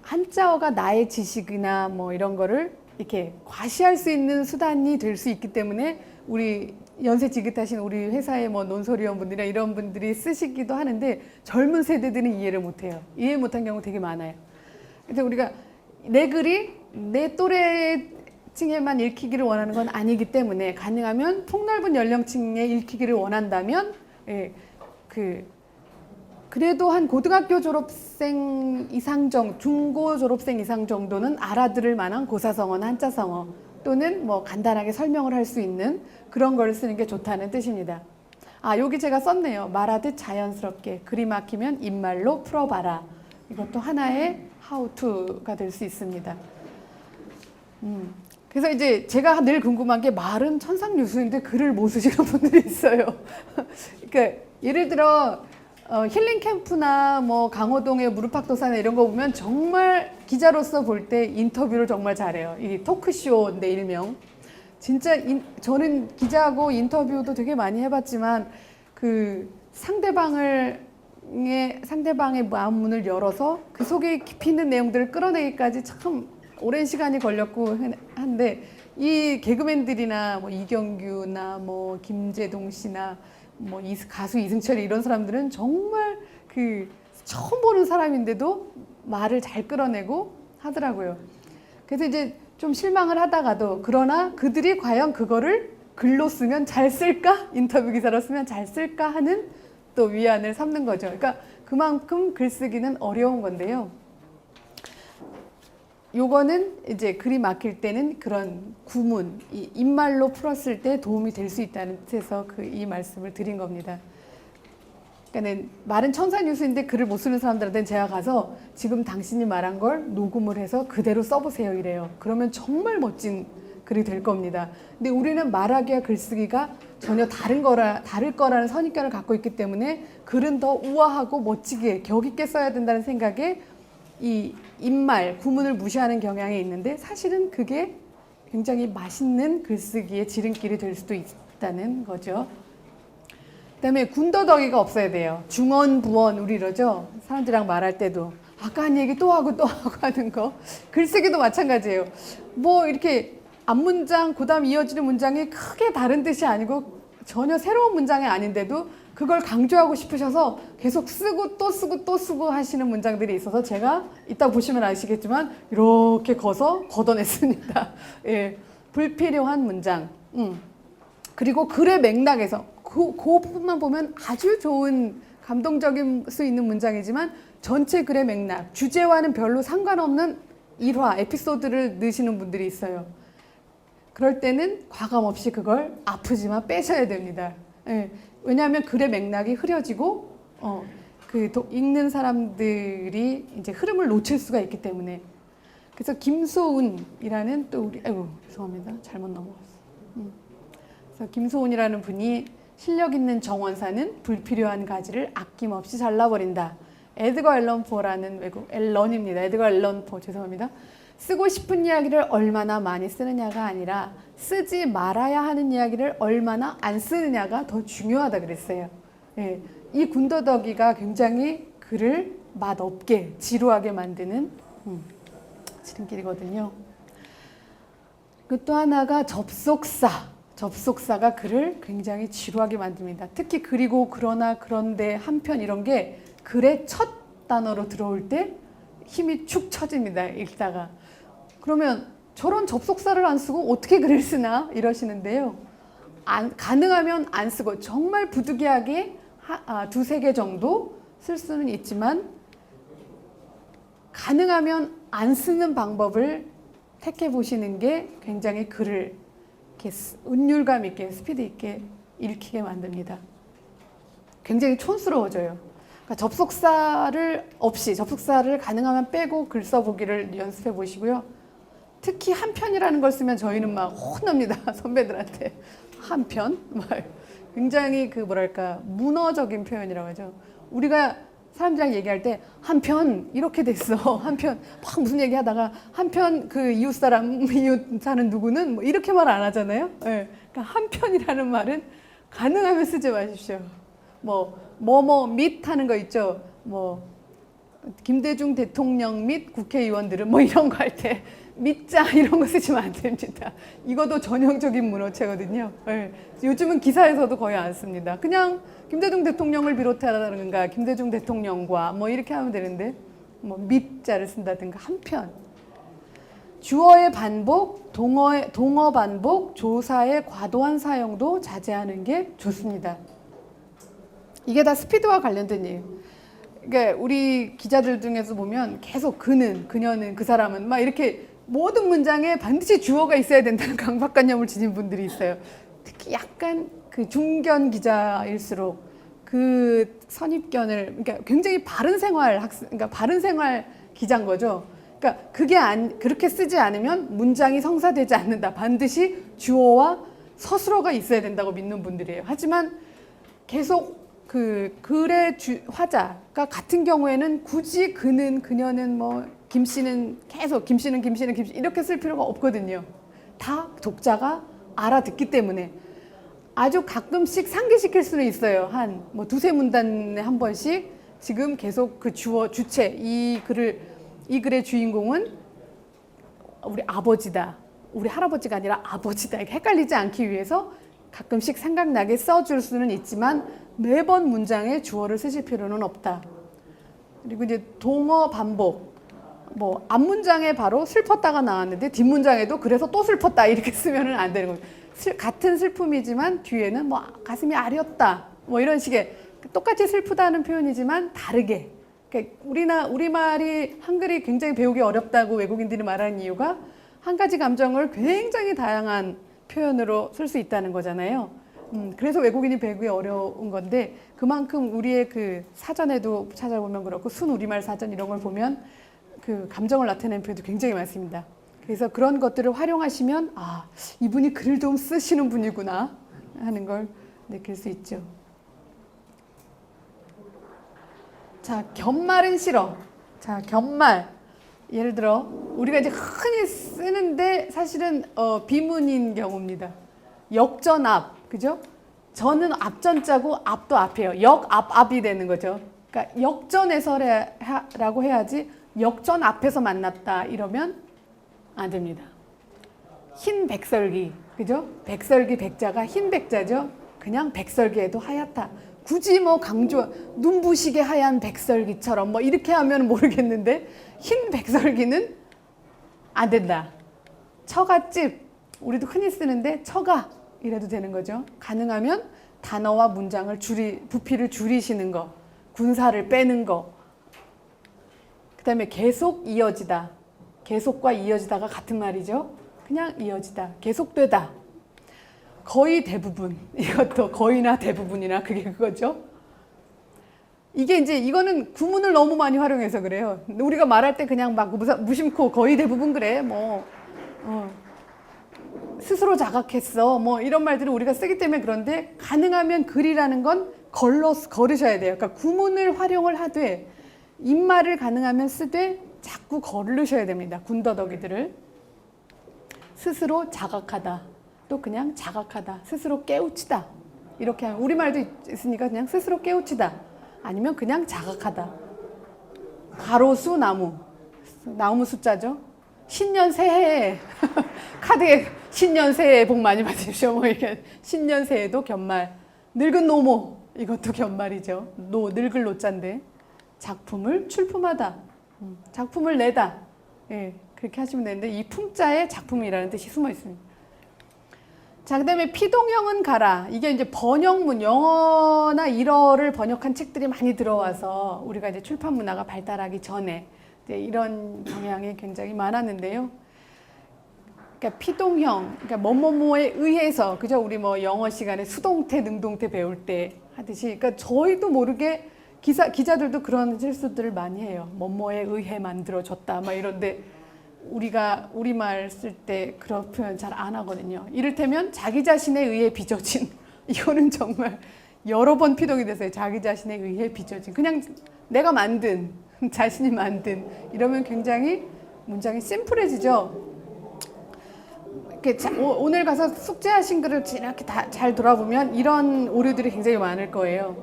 한자어가 나의 지식이나 뭐 이런 거를 이렇게 과시할 수 있는 수단이 될 수 있기 때문에 우리 연세 지긋하신 우리 회사의 뭐 논설위원분들이나 이런 분들이 쓰시기도 하는데 젊은 세대들은 이해를 못해요. 이해 못한 경우 되게 많아요. 그래서 우리가 내 글이 내 또래층에만 읽히기를 원하는 건 아니기 때문에 가능하면 폭넓은 연령층에 읽히기를 원한다면 그래도 한 고등학교 졸업생 이상 정도, 중고 졸업생 이상 정도는 알아들을 만한 고사성어나 한자성어 또는 뭐 간단하게 설명을 할 수 있는 그런 걸 쓰는 게 좋다는 뜻입니다. 아, 여기 제가 썼네요. 말하듯 자연스럽게 글이 막히면 입말로 풀어봐라. 이것도 하나의 how to가 될 수 있습니다. 그래서 이제 제가 늘 궁금한 게 말은 천상유수인데 글을 못 쓰시는 분들이 있어요. 그러니까 예를 들어 힐링 캠프나 뭐 강호동의 무릎팍도사나 이런 거 보면 정말 기자로서 볼 때 인터뷰를 정말 잘해요. 이 토크쇼인데 일명. 진짜 저는 기자하고 인터뷰도 되게 많이 해봤지만 그 상대방의 마음문을 열어서 그 속에 깊이 있는 내용들을 끌어내기까지 참 오랜 시간이 걸렸고 한데 이 개그맨들이나 뭐 이경규나 뭐 김재동 씨나 뭐 가수 이승철이 이런 사람들은 정말 그 처음 보는 사람인데도 말을 잘 끌어내고 하더라고요. 그래서 이제 좀 실망을 하다가도 그러나 그들이 과연 그거를 글로 쓰면 잘 쓸까? 인터뷰 기사로 쓰면 잘 쓸까? 하는 또 위안을 삼는 거죠. 그러니까 그만큼 글쓰기는 어려운 건데요. 요거는 이제 글이 막힐 때는 그런 구문, 입말로 풀었을 때 도움이 될 수 있다는 뜻에서 이 말씀을 드린 겁니다. 그러니까 말은 천상유수인데 글을 못 쓰는 사람들한테는 제가 가서 지금 당신이 말한 걸 녹음을 해서 그대로 써보세요 이래요. 그러면 정말 멋진 글이 될 겁니다. 근데 우리는 말하기와 글쓰기가 전혀 다를 거라는 선입견을 갖고 있기 때문에 글은 더 우아하고 멋지게 격 있게 써야 된다는 생각에 이 입말, 구문을 무시하는 경향이 있는데 사실은 그게 굉장히 맛있는 글쓰기의 지름길이 될 수도 있다는 거죠. 그다음에 군더더기가 없어야 돼요. 중언, 부언 우리 이러죠. 사람들이랑 말할 때도 아까 한 얘기 또 하고 하는 거. 글쓰기도 마찬가지예요. 뭐 이렇게 앞문장, 그다음 이어지는 문장이 크게 다른 뜻이 아니고 전혀 새로운 문장이 아닌데도 그걸 강조하고 싶으셔서 계속 쓰고 또 쓰고 또 쓰고 하시는 문장들이 있어서 제가 이따 보시면 아시겠지만 이렇게 걷어냈습니다. 예, 불필요한 문장. 그리고 글의 맥락에서 그 부분만 보면 아주 좋은 감동적인 수 있는 문장이지만 전체 글의 맥락, 주제와는 별로 상관없는 일화, 에피소드를 넣으시는 분들이 있어요. 그럴 때는 과감 없이 그걸 아프지만 빼셔야 됩니다. 예, 왜냐하면 글의 맥락이 흐려지고 읽는 사람들이 이제 흐름을 놓칠 수가 있기 때문에. 그래서 김소운이라는 또 우리 죄송합니다. 잘못 넘어갔어. 그래서 김소운이라는 분이 실력 있는 정원사는 불필요한 가지를 아낌없이 잘라버린다. 에드거 앨런 포라는 외국 앨런입니다. 에드거 앨런 포 죄송합니다. 쓰고 싶은 이야기를 얼마나 많이 쓰느냐가 아니라 쓰지 말아야 하는 이야기를 얼마나 안 쓰느냐가 더 중요하다 그랬어요. 예, 이 군더더기가 굉장히 글을 맛없게 지루하게 만드는 지름길이거든요. 그 또 하나가 접속사가 글을 굉장히 지루하게 만듭니다. 특히 그리고 그러나 그런데 한편 이런 게 글의 첫 단어로 들어올 때 힘이 축 처집니다. 읽다가. 그러면 저런 접속사를 안 쓰고 어떻게 글을 쓰나 이러시는데요. 가능하면 안 쓰고 정말 부득이하게 두세 개 정도 쓸 수는 있지만 가능하면 안 쓰는 방법을 택해 보시는 게 굉장히 글을 이렇게 운율감 있게 스피드 있게 읽히게 만듭니다. 굉장히 촌스러워져요. 그러니까 접속사를 가능하면 빼고 글 써보기를 연습해 보시고요. 특히 한편이라는 걸 쓰면 저희는 막 혼납니다. 선배들한테. 한편? 굉장히 문어적인 표현이라고 하죠. 우리가 사람들이랑 얘기할 때 한편 이렇게 됐어. 한편 막 무슨 얘기하다가 한편 그 이웃 사는 누구는 뭐 이렇게 말 안 하잖아요. 네. 그러니까 한편이라는 말은 가능하면 쓰지 마십시오. 뭐뭐 및 하는 거 있죠. 뭐 김대중 대통령 및 국회의원들은 뭐 이런 거 할 때 밑자 이런 거 쓰시면 안 됩니다. 이것도 전형적인 문어체거든요. 네. 요즘은 기사에서도 거의 안 씁니다. 그냥 김대중 대통령을 비롯하다든가 김대중 대통령과 뭐 이렇게 하면 되는데 뭐 밑자를 쓴다든가. 한편 주어의 반복, 동어 반복, 조사의 과도한 사용도 자제하는 게 좋습니다. 이게 다 스피드와 관련된 얘기예요. 그러니까 우리 기자들 중에서 보면 계속 그는, 그녀는, 그 사람은 막 이렇게 모든 문장에 반드시 주어가 있어야 된다는 강박관념을 지닌 분들이 있어요. 특히 약간 그 중견 기자일수록 그 선입견을, 그러니까 굉장히 바른 생활 그러니까 바른 생활 기자인 거죠. 그러니까 그렇게 쓰지 않으면 문장이 성사되지 않는다. 반드시 주어와 서술어가 있어야 된다고 믿는 분들이에요. 하지만 계속 그 글의 화자가 같은 경우에는 굳이 그는, 그녀는, 뭐 김씨는 계속 김씨 이렇게 쓸 필요가 없거든요. 다 독자가 알아듣기 때문에. 아주 가끔씩 상기시킬 수는 있어요. 한 뭐 두세 문단에 한 번씩 지금 계속 그 주체, 이 글의 주인공은 우리 아버지다, 우리 할아버지가 아니라 아버지다, 이렇게 헷갈리지 않기 위해서 가끔씩 생각나게 써줄 수는 있지만 매번 문장에 주어를 쓰실 필요는 없다. 그리고 이제 동어 반복, 뭐 앞문장에 바로 슬펐다가 나왔는데 뒷문장에도 그래서 또 슬펐다 이렇게 쓰면은 안 되는 거예요. 같은 슬픔이지만 뒤에는 뭐 가슴이 아렸다, 뭐 이런 식의 똑같이 슬프다는 표현이지만 다르게. 그러니까 우리말이 한글이 굉장히 배우기 어렵다고 외국인들이 말하는 이유가 한 가지 감정을 굉장히 다양한 표현으로 쓸 수 있다는 거잖아요. 그래서 외국인이 배우기 어려운 건데, 그만큼 우리의 그 사전에도 찾아보면 그렇고 순우리말 사전 이런 걸 보면 그 감정을 나타내는 표현도 굉장히 많습니다. 그래서 그런 것들을 활용하시면 아, 이분이 글을 좀 쓰시는 분이구나 하는 걸 느낄 수 있죠. 자, 견말은 싫어. 자, 견말. 예를 들어 우리가 이제 흔히 쓰는데 사실은 비문인 경우입니다. 역전 앞, 그죠? 저는 앞전자고 앞도 앞이에요. 앞이 되는 거죠. 그러니까 역전해서라고 해야지 역전 앞에서 만났다 이러면 안 됩니다. 흰 백설기, 그죠? 백설기 백자가 흰 백자죠. 그냥 백설기에도 하얗다. 굳이 뭐 눈부시게 하얀 백설기처럼 뭐 이렇게 하면 모르겠는데 흰 백설기는 안 된다. 처갓집, 우리도 흔히 쓰는데 처가 이래도 되는 거죠. 가능하면 단어와 문장을 부피를 줄이시는 거, 군사를 빼는 거. 그 다음에 계속 이어지다. 계속과 이어지다가 같은 말이죠. 그냥 이어지다. 계속되다. 거의 대부분. 이것도 거의나 대부분이나 그게 그거죠. 이게 이제 이거는 구문을 너무 많이 활용해서 그래요. 우리가 말할 때 그냥 막 무심코 거의 대부분 그래. 뭐 스스로 자각했어. 뭐 이런 말들을 우리가 쓰기 때문에 그런데 가능하면 글이라는 건 걸으셔야 돼요. 그러니까 구문을 활용을 하되 입말을 가능하면 쓰되 자꾸 걸으셔야 됩니다. 군더더기들을. 스스로 자각하다. 또 그냥 자각하다. 스스로 깨우치다. 이렇게 하면 우리말도 있으니까 그냥 스스로 깨우치다. 아니면 그냥 자각하다. 가로수 나무. 나무 숫자죠. 신년 새해 카드에 신년 새해 복 많이 받으십시오. 뭐 이렇게 신년 새해도 견말. 늙은 노모 이것도 견말이죠. 늙을 노자인데 작품을 출품하다. 작품을 내다. 예, 그렇게 하시면 되는데 이 품자에 작품이라는 뜻이 숨어 있습니다. 자, 그다음에 피동형은 가라. 이게 이제 번역문, 영어나 일어를 번역한 책들이 많이 들어와서 우리가 이제 출판 문화가 발달하기 전에 이제 이런 경향이 굉장히 많았는데요. 그러니까 피동형, 그러니까 뭐뭐뭐에 의해서, 그죠? 우리 뭐 영어 시간에 수동태, 능동태 배울 때 하듯이, 그러니까 저희도 모르게 기자들도 그런 실수들을 많이 해요. 뭐뭐에 의해 만들어졌다, 막 이런데. 우리가 우리말 쓸 때 그런 표현 잘 안 하거든요. 이를테면 자기 자신에 의해 빚어진 이거는 정말 여러 번 피동이 됐어요. 자기 자신에 의해 빚어진 그냥 내가 만든 자신이 만든 이러면 굉장히 문장이 심플해지죠. 이렇게 오늘 가서 숙제하신 글을 이렇게 다 잘 돌아보면 이런 오류들이 굉장히 많을 거예요.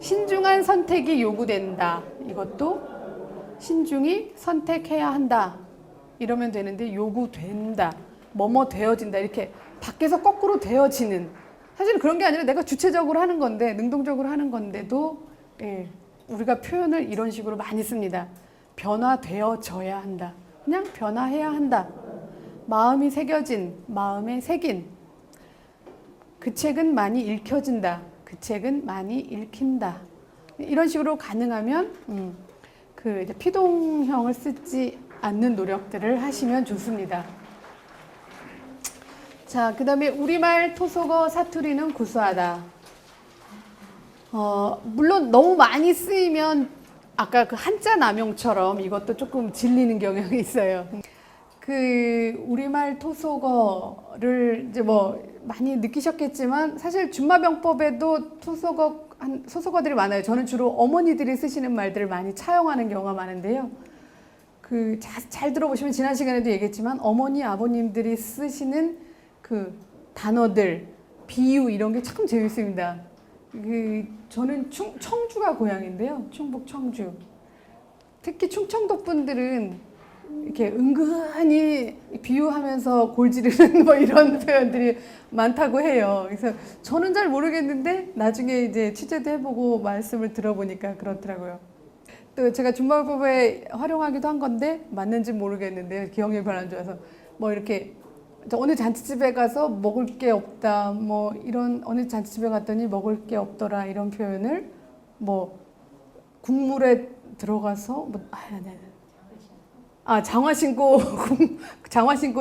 신중한 선택이 요구된다. 이것도 신중히 선택해야 한다. 이러면 되는데 요구된다. 뭐뭐 되어진다. 이렇게 밖에서 거꾸로 되어지는. 사실은 그런 게 아니라 내가 주체적으로 하는 건데 능동적으로 하는 건데도 예, 우리가 표현을 이런 식으로 많이 씁니다. 변화되어져야 한다. 그냥 변화해야 한다. 마음이 새겨진, 마음에 새긴. 그 책은 많이 읽혀진다. 그 책은 많이 읽힌다. 이런 식으로 가능하면 그 이제 피동형을 쓰지 않는 노력들을 하시면 좋습니다. 자, 그 다음에 우리말 토속어 사투리는 구수하다. 물론 너무 많이 쓰이면 아까 그 한자 남용처럼 이것도 조금 질리는 경향이 있어요. 그 우리말 토속어를 이제 뭐 많이 느끼셨겠지만 사실 준마병법에도 소속어들이 많아요. 저는 주로 어머니들이 쓰시는 말들을 많이 차용하는 경우가 많은데요. 그 잘 들어보시면 지난 시간에도 얘기했지만 어머니 아버님들이 쓰시는 그 단어들, 비유 이런 게 참 재밌습니다. 저는 청주가 고향인데요. 충북 청주. 특히 충청도 분들은 이렇게 은근히 비유하면서 골지르는 뭐 이런 표현들이 많다고 해요. 그래서 저는 잘 모르겠는데 나중에 이제 취재도 해보고 말씀을 들어보니까 그렇더라고요. 또 제가 준마법에 활용하기도 한 건데 맞는지 모르겠는데 기억력이 별로 안 좋아서 뭐 이렇게 어느 잔치집에 가서 먹을 게 없다 뭐 이런 어느 잔치집에 갔더니 먹을 게 없더라 이런 표현을 뭐 국물에 들어가서 장화 신고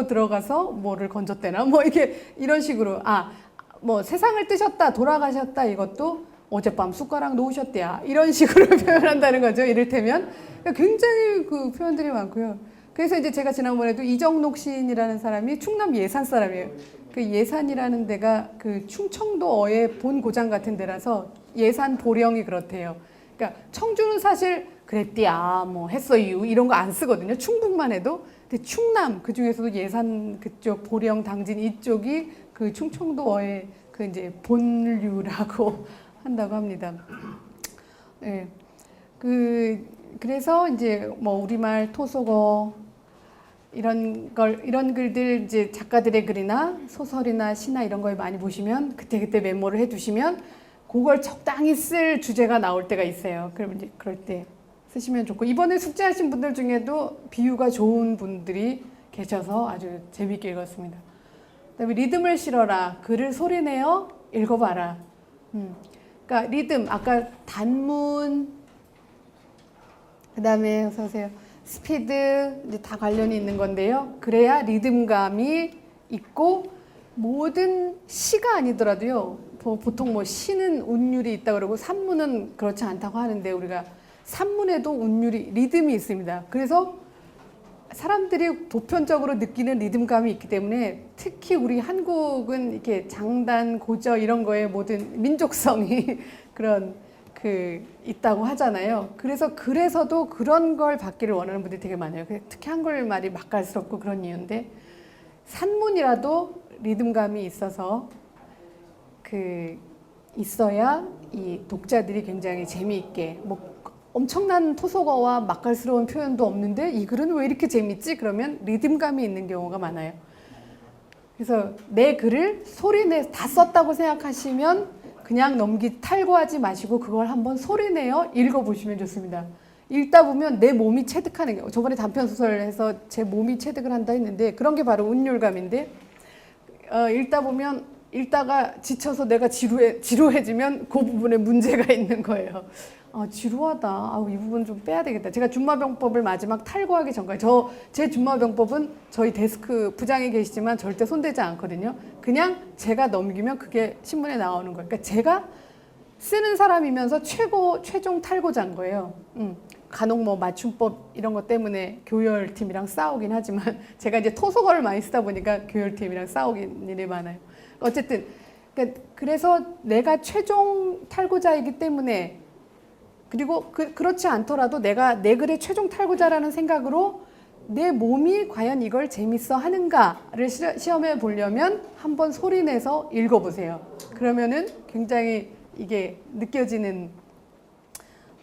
들어가서 뭐를 건졌대나 뭐 이렇게 이런 식으로 뭐 세상을 뜨셨다 돌아가셨다 이것도 어젯밤 숟가락 놓으셨대야 이런 식으로 표현한다는 거죠. 이를테면 굉장히 그 표현들이 많고요. 그래서 이제 제가 지난번에도 이정록 시인이라는 사람이 충남 예산 사람이에요. 그 예산이라는 데가 그 충청도어의 본 고장 같은 데라서 예산 보령이 그렇대요. 그러니까 청주는 사실 그랬디야 뭐 했어요 이런 거 안 쓰거든요. 충북만 해도. 근데 충남 그 중에서도 예산 그쪽 보령 당진 이쪽이 그 충청도어의 그 이제 본류라고 한다고 합니다. 네. 그래서 이제 뭐 우리말 토속어 이런 글들 이제 작가들의 글이나 소설이나 시나 이런 거에 많이 보시면 그때 메모를 해두시면 그걸 적당히 쓸 주제가 나올 때가 있어요. 그러면 이제 그럴 때 쓰시면 좋고 이번에 숙제하신 분들 중에도 비유가 좋은 분들이 계셔서 아주 재밌게 읽었습니다. 그다음에 리듬을 실어라. 글을 소리내어 읽어봐라. 그러니까 리듬 아까 단문 그다음에 어서 오세요. 스피드 이제 다 관련이 있는 건데요. 그래야 리듬감이 있고 모든 시가 아니더라도요. 보통 뭐 시는 운율이 있다 그러고 산문은 그렇지 않다고 하는데 우리가 산문에도 운율이 리듬이 있습니다. 그래서 사람들이 보편적으로 느끼는 리듬감이 있기 때문에 특히 우리 한국은 이렇게 장단, 고저 이런 거에 모든 민족성이 그런 있다고 하잖아요. 그래서도 그런 걸 받기를 원하는 분들이 되게 많아요. 특히 한글말이 맛깔스럽고 그런 이유인데 산문이라도 리듬감이 있어서 있어야 이 독자들이 굉장히 재미있게 뭐 엄청난 토속어와 맛깔스러운 표현도 없는데 이 글은 왜 이렇게 재밌지? 그러면 리듬감이 있는 경우가 많아요. 그래서 내 글을 소리내 다 썼다고 생각하시면 그냥 탈고하지 마시고 그걸 한번 소리내어 읽어보시면 좋습니다. 읽다 보면 내 몸이 체득하는 게 저번에 단편소설 해서 제 몸이 체득을 한다 했는데 그런 게 바로 운율감인데 읽다 보면 읽다가 지쳐서 내가 지루해지면 그 부분에 문제가 있는 거예요. 지루하다. 이 부분 좀 빼야 되겠다. 제가 준마병법을 마지막 탈고하기 전까지 제 준마병법은 저희 데스크 부장이 계시지만 절대 손대지 않거든요. 그냥 제가 넘기면 그게 신문에 나오는 거예요. 그러니까 제가 쓰는 사람이면서 최종 탈고자인 거예요. 간혹 뭐 맞춤법 이런 것 때문에 교열팀이랑 싸우긴 하지만 제가 이제 토속어를 많이 쓰다 보니까 교열팀이랑 싸우긴 일이 많아요. 어쨌든 그래서 내가 최종 탈고자이기 때문에 그리고 그렇지 않더라도 내가 내 글의 최종 탈고자라는 생각으로 내 몸이 과연 이걸 재밌어 하는가를 시험해 보려면 한번 소리내서 읽어보세요. 그러면은 굉장히 이게 느껴지는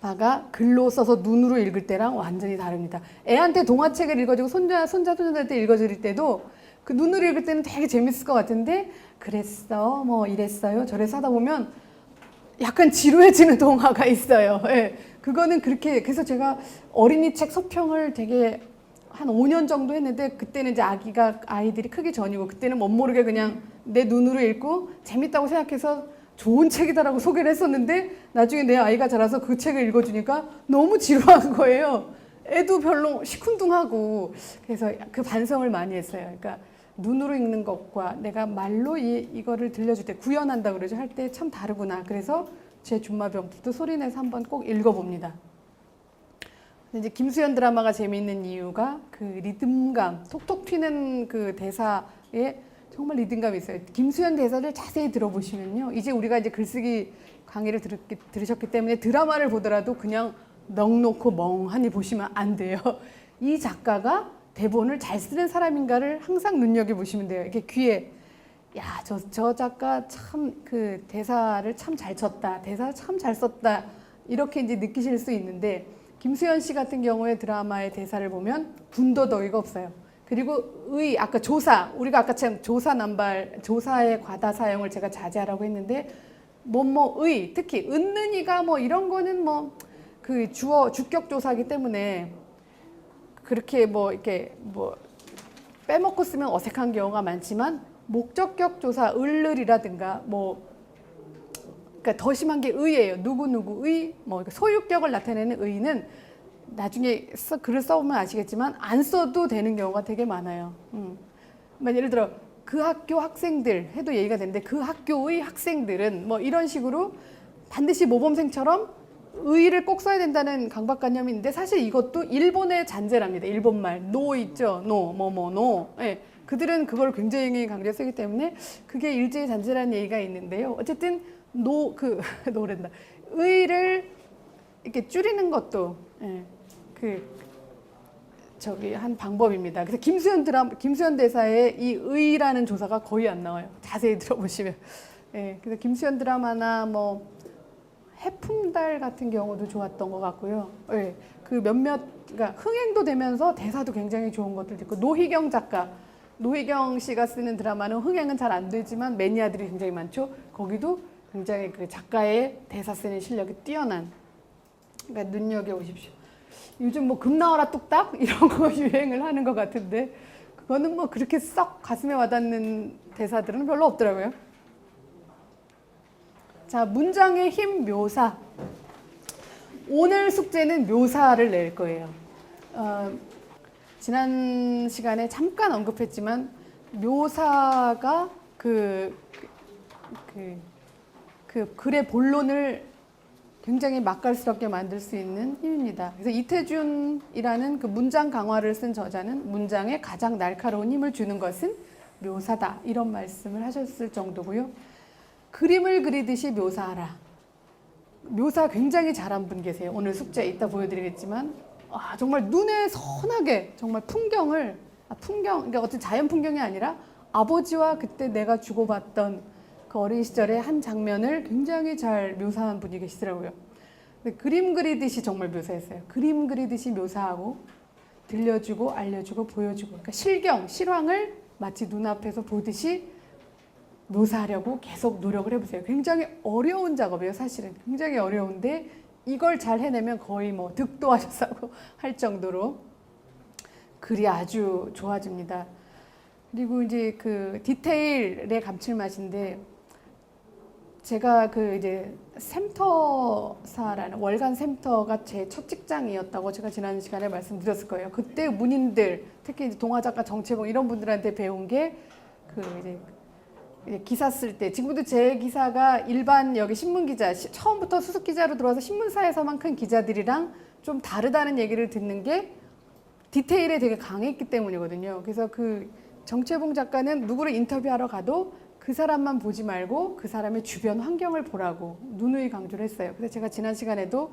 바가 글로 써서 눈으로 읽을 때랑 완전히 다릅니다. 애한테 동화책을 읽어주고 손자들한테 읽어줄 때도 그 눈으로 읽을 때는 되게 재밌을 것 같은데 그랬어 뭐 이랬어요 저래서 하다 보면 약간 지루해지는 동화가 있어요. 예. 그거는 그렇게 그래서 제가 어린이 책 소평을 되게 한 5년 정도 했는데 그때는 이제 아이들이 크기 전이고 그때는 멋모르게 그냥 내 눈으로 읽고 재밌다고 생각해서 좋은 책이다라고 소개를 했었는데 나중에 내 아이가 자라서 그 책을 읽어주니까 너무 지루한 거예요. 애도 별로 시큰둥하고 그래서 그 반성을 많이 했어요. 그러니까 눈으로 읽는 것과 내가 말로 이거를 들려줄 때 구현한다 그러죠. 할 때 참 다르구나. 그래서 제 준마병부도 소리내서 한번 꼭 읽어봅니다. 이제 김수현 드라마가 재미있는 이유가 그 리듬감, 톡톡 튀는 그 대사에 정말 리듬감이 있어요. 김수현 대사를 자세히 들어보시면요. 이제 우리가 이제 글쓰기 강의를 들으셨기 때문에 드라마를 보더라도 그냥 넋놓고 멍하니 보시면 안 돼요. 이 작가가 대본을 잘 쓰는 사람인가를 항상 눈여겨보시면 돼요. 이렇게 귀에 야, 저 작가 참 그 대사를 참 잘 쳤다. 대사를 참 잘 썼다. 이렇게 이제 느끼실 수 있는데 김수현 씨 같은 경우에 드라마의 대사를 보면 군더더기가 없어요. 그리고 아까 조사, 우리가 아까처럼 조사의 과다 사용을 제가 자제하라고 했는데 특히 은는이가 뭐 이런 거는 뭐 그 주격 조사이기 때문에 그렇게 이렇게 빼먹고 쓰면 어색한 경우가 많지만 목적격 조사, 을을이라든가 그러니까 더 심한 게 의예요. 누구누구의 소유격을 나타내는 의는 나중에 글을 써보면 아시겠지만 안 써도 되는 경우가 되게 많아요. 예를 들어 그 학교 학생들 해도 얘기가 되는데 그 학교의 학생들은 이런 식으로 반드시 모범생처럼 의를 꼭 써야 된다는 강박관념이 있는데 사실 이것도 일본의 잔재랍니다. 일본말 노 있죠. 노. 예. 그들은 그걸 굉장히 강조해 쓰기 때문에 그게 일제의 잔재라는 얘기가 있는데요. 어쨌든 노랜다. 의를 이렇게 줄이는 것도 한 방법입니다. 그래서 김수현 대사의 이 의라는 조사가 거의 안 나와요. 자세히 들어보시면. 예. 그래서 김수현 드라마나 해품달 같은 경우도 좋았던 것 같고요. 예. 그러니까 흥행도 되면서 대사도 굉장히 좋은 것들도 있고 노희경 씨가 쓰는 드라마는 흥행은 잘 안 되지만 매니아들이 굉장히 많죠. 거기도 굉장히 그 작가의 대사 쓰는 실력이 뛰어난. 그러니까 눈여겨보십시오. 요즘 금 나와라 뚝딱 이런 거 유행을 하는 것 같은데 그거는 그렇게 썩 가슴에 와닿는 대사들은 별로 없더라고요. 자, 문장의 힘 묘사. 오늘 숙제는 묘사를 낼 거예요. 지난 시간에 잠깐 언급했지만 묘사가 그 글의 본론을 굉장히 맛깔스럽게 만들 수 있는 힘입니다. 그래서 이태준이라는 그 문장 강화를 쓴 저자는 문장에 가장 날카로운 힘을 주는 것은 묘사다. 이런 말씀을 하셨을 정도고요. 그림을 그리듯이 묘사하라. 묘사 굉장히 잘한 분 계세요. 오늘 숙제 이따 보여드리겠지만 정말 눈에 선하게 정말 그러니까 어떤 자연 풍경이 아니라 아버지와 그때 내가 주고받던 그 어린 시절의 한 장면을 굉장히 잘 묘사한 분이 계시더라고요. 근데 그림 그리듯이 정말 묘사했어요. 그림 그리듯이 묘사하고 들려주고 알려주고 보여주고 그러니까 실황을 마치 눈앞에서 보듯이 묘사하려고 계속 노력을 해보세요. 굉장히 어려운 작업이에요. 사실은 굉장히 어려운데 이걸 잘 해내면 거의 득도하셨다고 할 정도로 글이 아주 좋아집니다. 그리고 이제 그 디테일의 감칠맛인데 제가 이제 샘터사라는 월간 샘터가 제 첫 직장이었다고 제가 지난 시간에 말씀드렸을 거예요. 그때 문인들 특히 이제 동화작가 정채봉 이런 분들한테 배운 게 이제 기사 쓸 때 지금도 제 기사가 일반 여기 신문 기자 처음부터 수습 기자로 들어와서 신문사에서만 큰 기자들이랑 좀 다르다는 얘기를 듣는 게 디테일에 되게 강했기 때문이거든요. 그래서 그 정채봉 작가는 누구를 인터뷰하러 가도 그 사람만 보지 말고 그 사람의 주변 환경을 보라고 누누이 강조를 했어요. 그래서 제가 지난 시간에도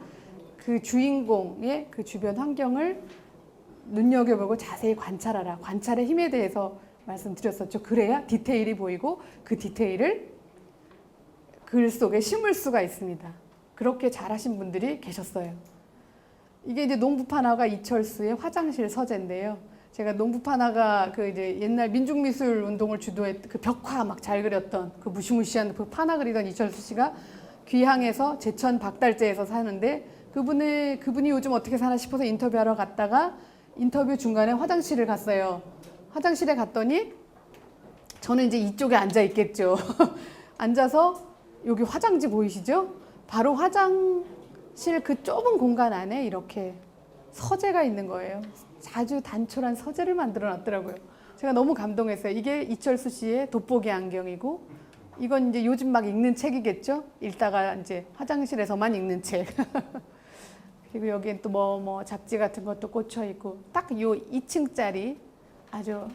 그 주인공의 그 주변 환경을 눈여겨보고 자세히 관찰하라. 관찰의 힘에 대해서 말씀드렸었죠. 그래야 디테일이 보이고 그 디테일을 글 속에 심을 수가 있습니다. 그렇게 잘하신 분들이 계셨어요. 이게 이제 농부판화가 이철수의 화장실 서재인데요. 제가 농부판화가 그 이제 옛날 민중미술 운동을 주도했 그 벽화 막 잘 그렸던 그 무시무시한 그 판화 그리던 이철수 씨가 귀향에서 제천 박달재에서 사는데 그분이 요즘 어떻게 사나 싶어서 인터뷰하러 갔다가 인터뷰 중간에 화장실을 갔어요. 화장실에 갔더니 저는 이제 이쪽에 앉아 있겠죠. 앉아서 여기 화장지 보이시죠? 바로 화장실 그 좁은 공간 안에 이렇게 서재가 있는 거예요. 아주 단촐한 서재를 만들어 놨더라고요. 제가 너무 감동했어요. 이게 이철수 씨의 돋보기 안경이고, 이건 이제 요즘 막 읽는 책이겠죠? 읽다가 이제 화장실에서만 읽는 책. 그리고 여기엔 또 뭐 잡지 같은 것도 꽂혀 있고, 딱 요 2층짜리 아주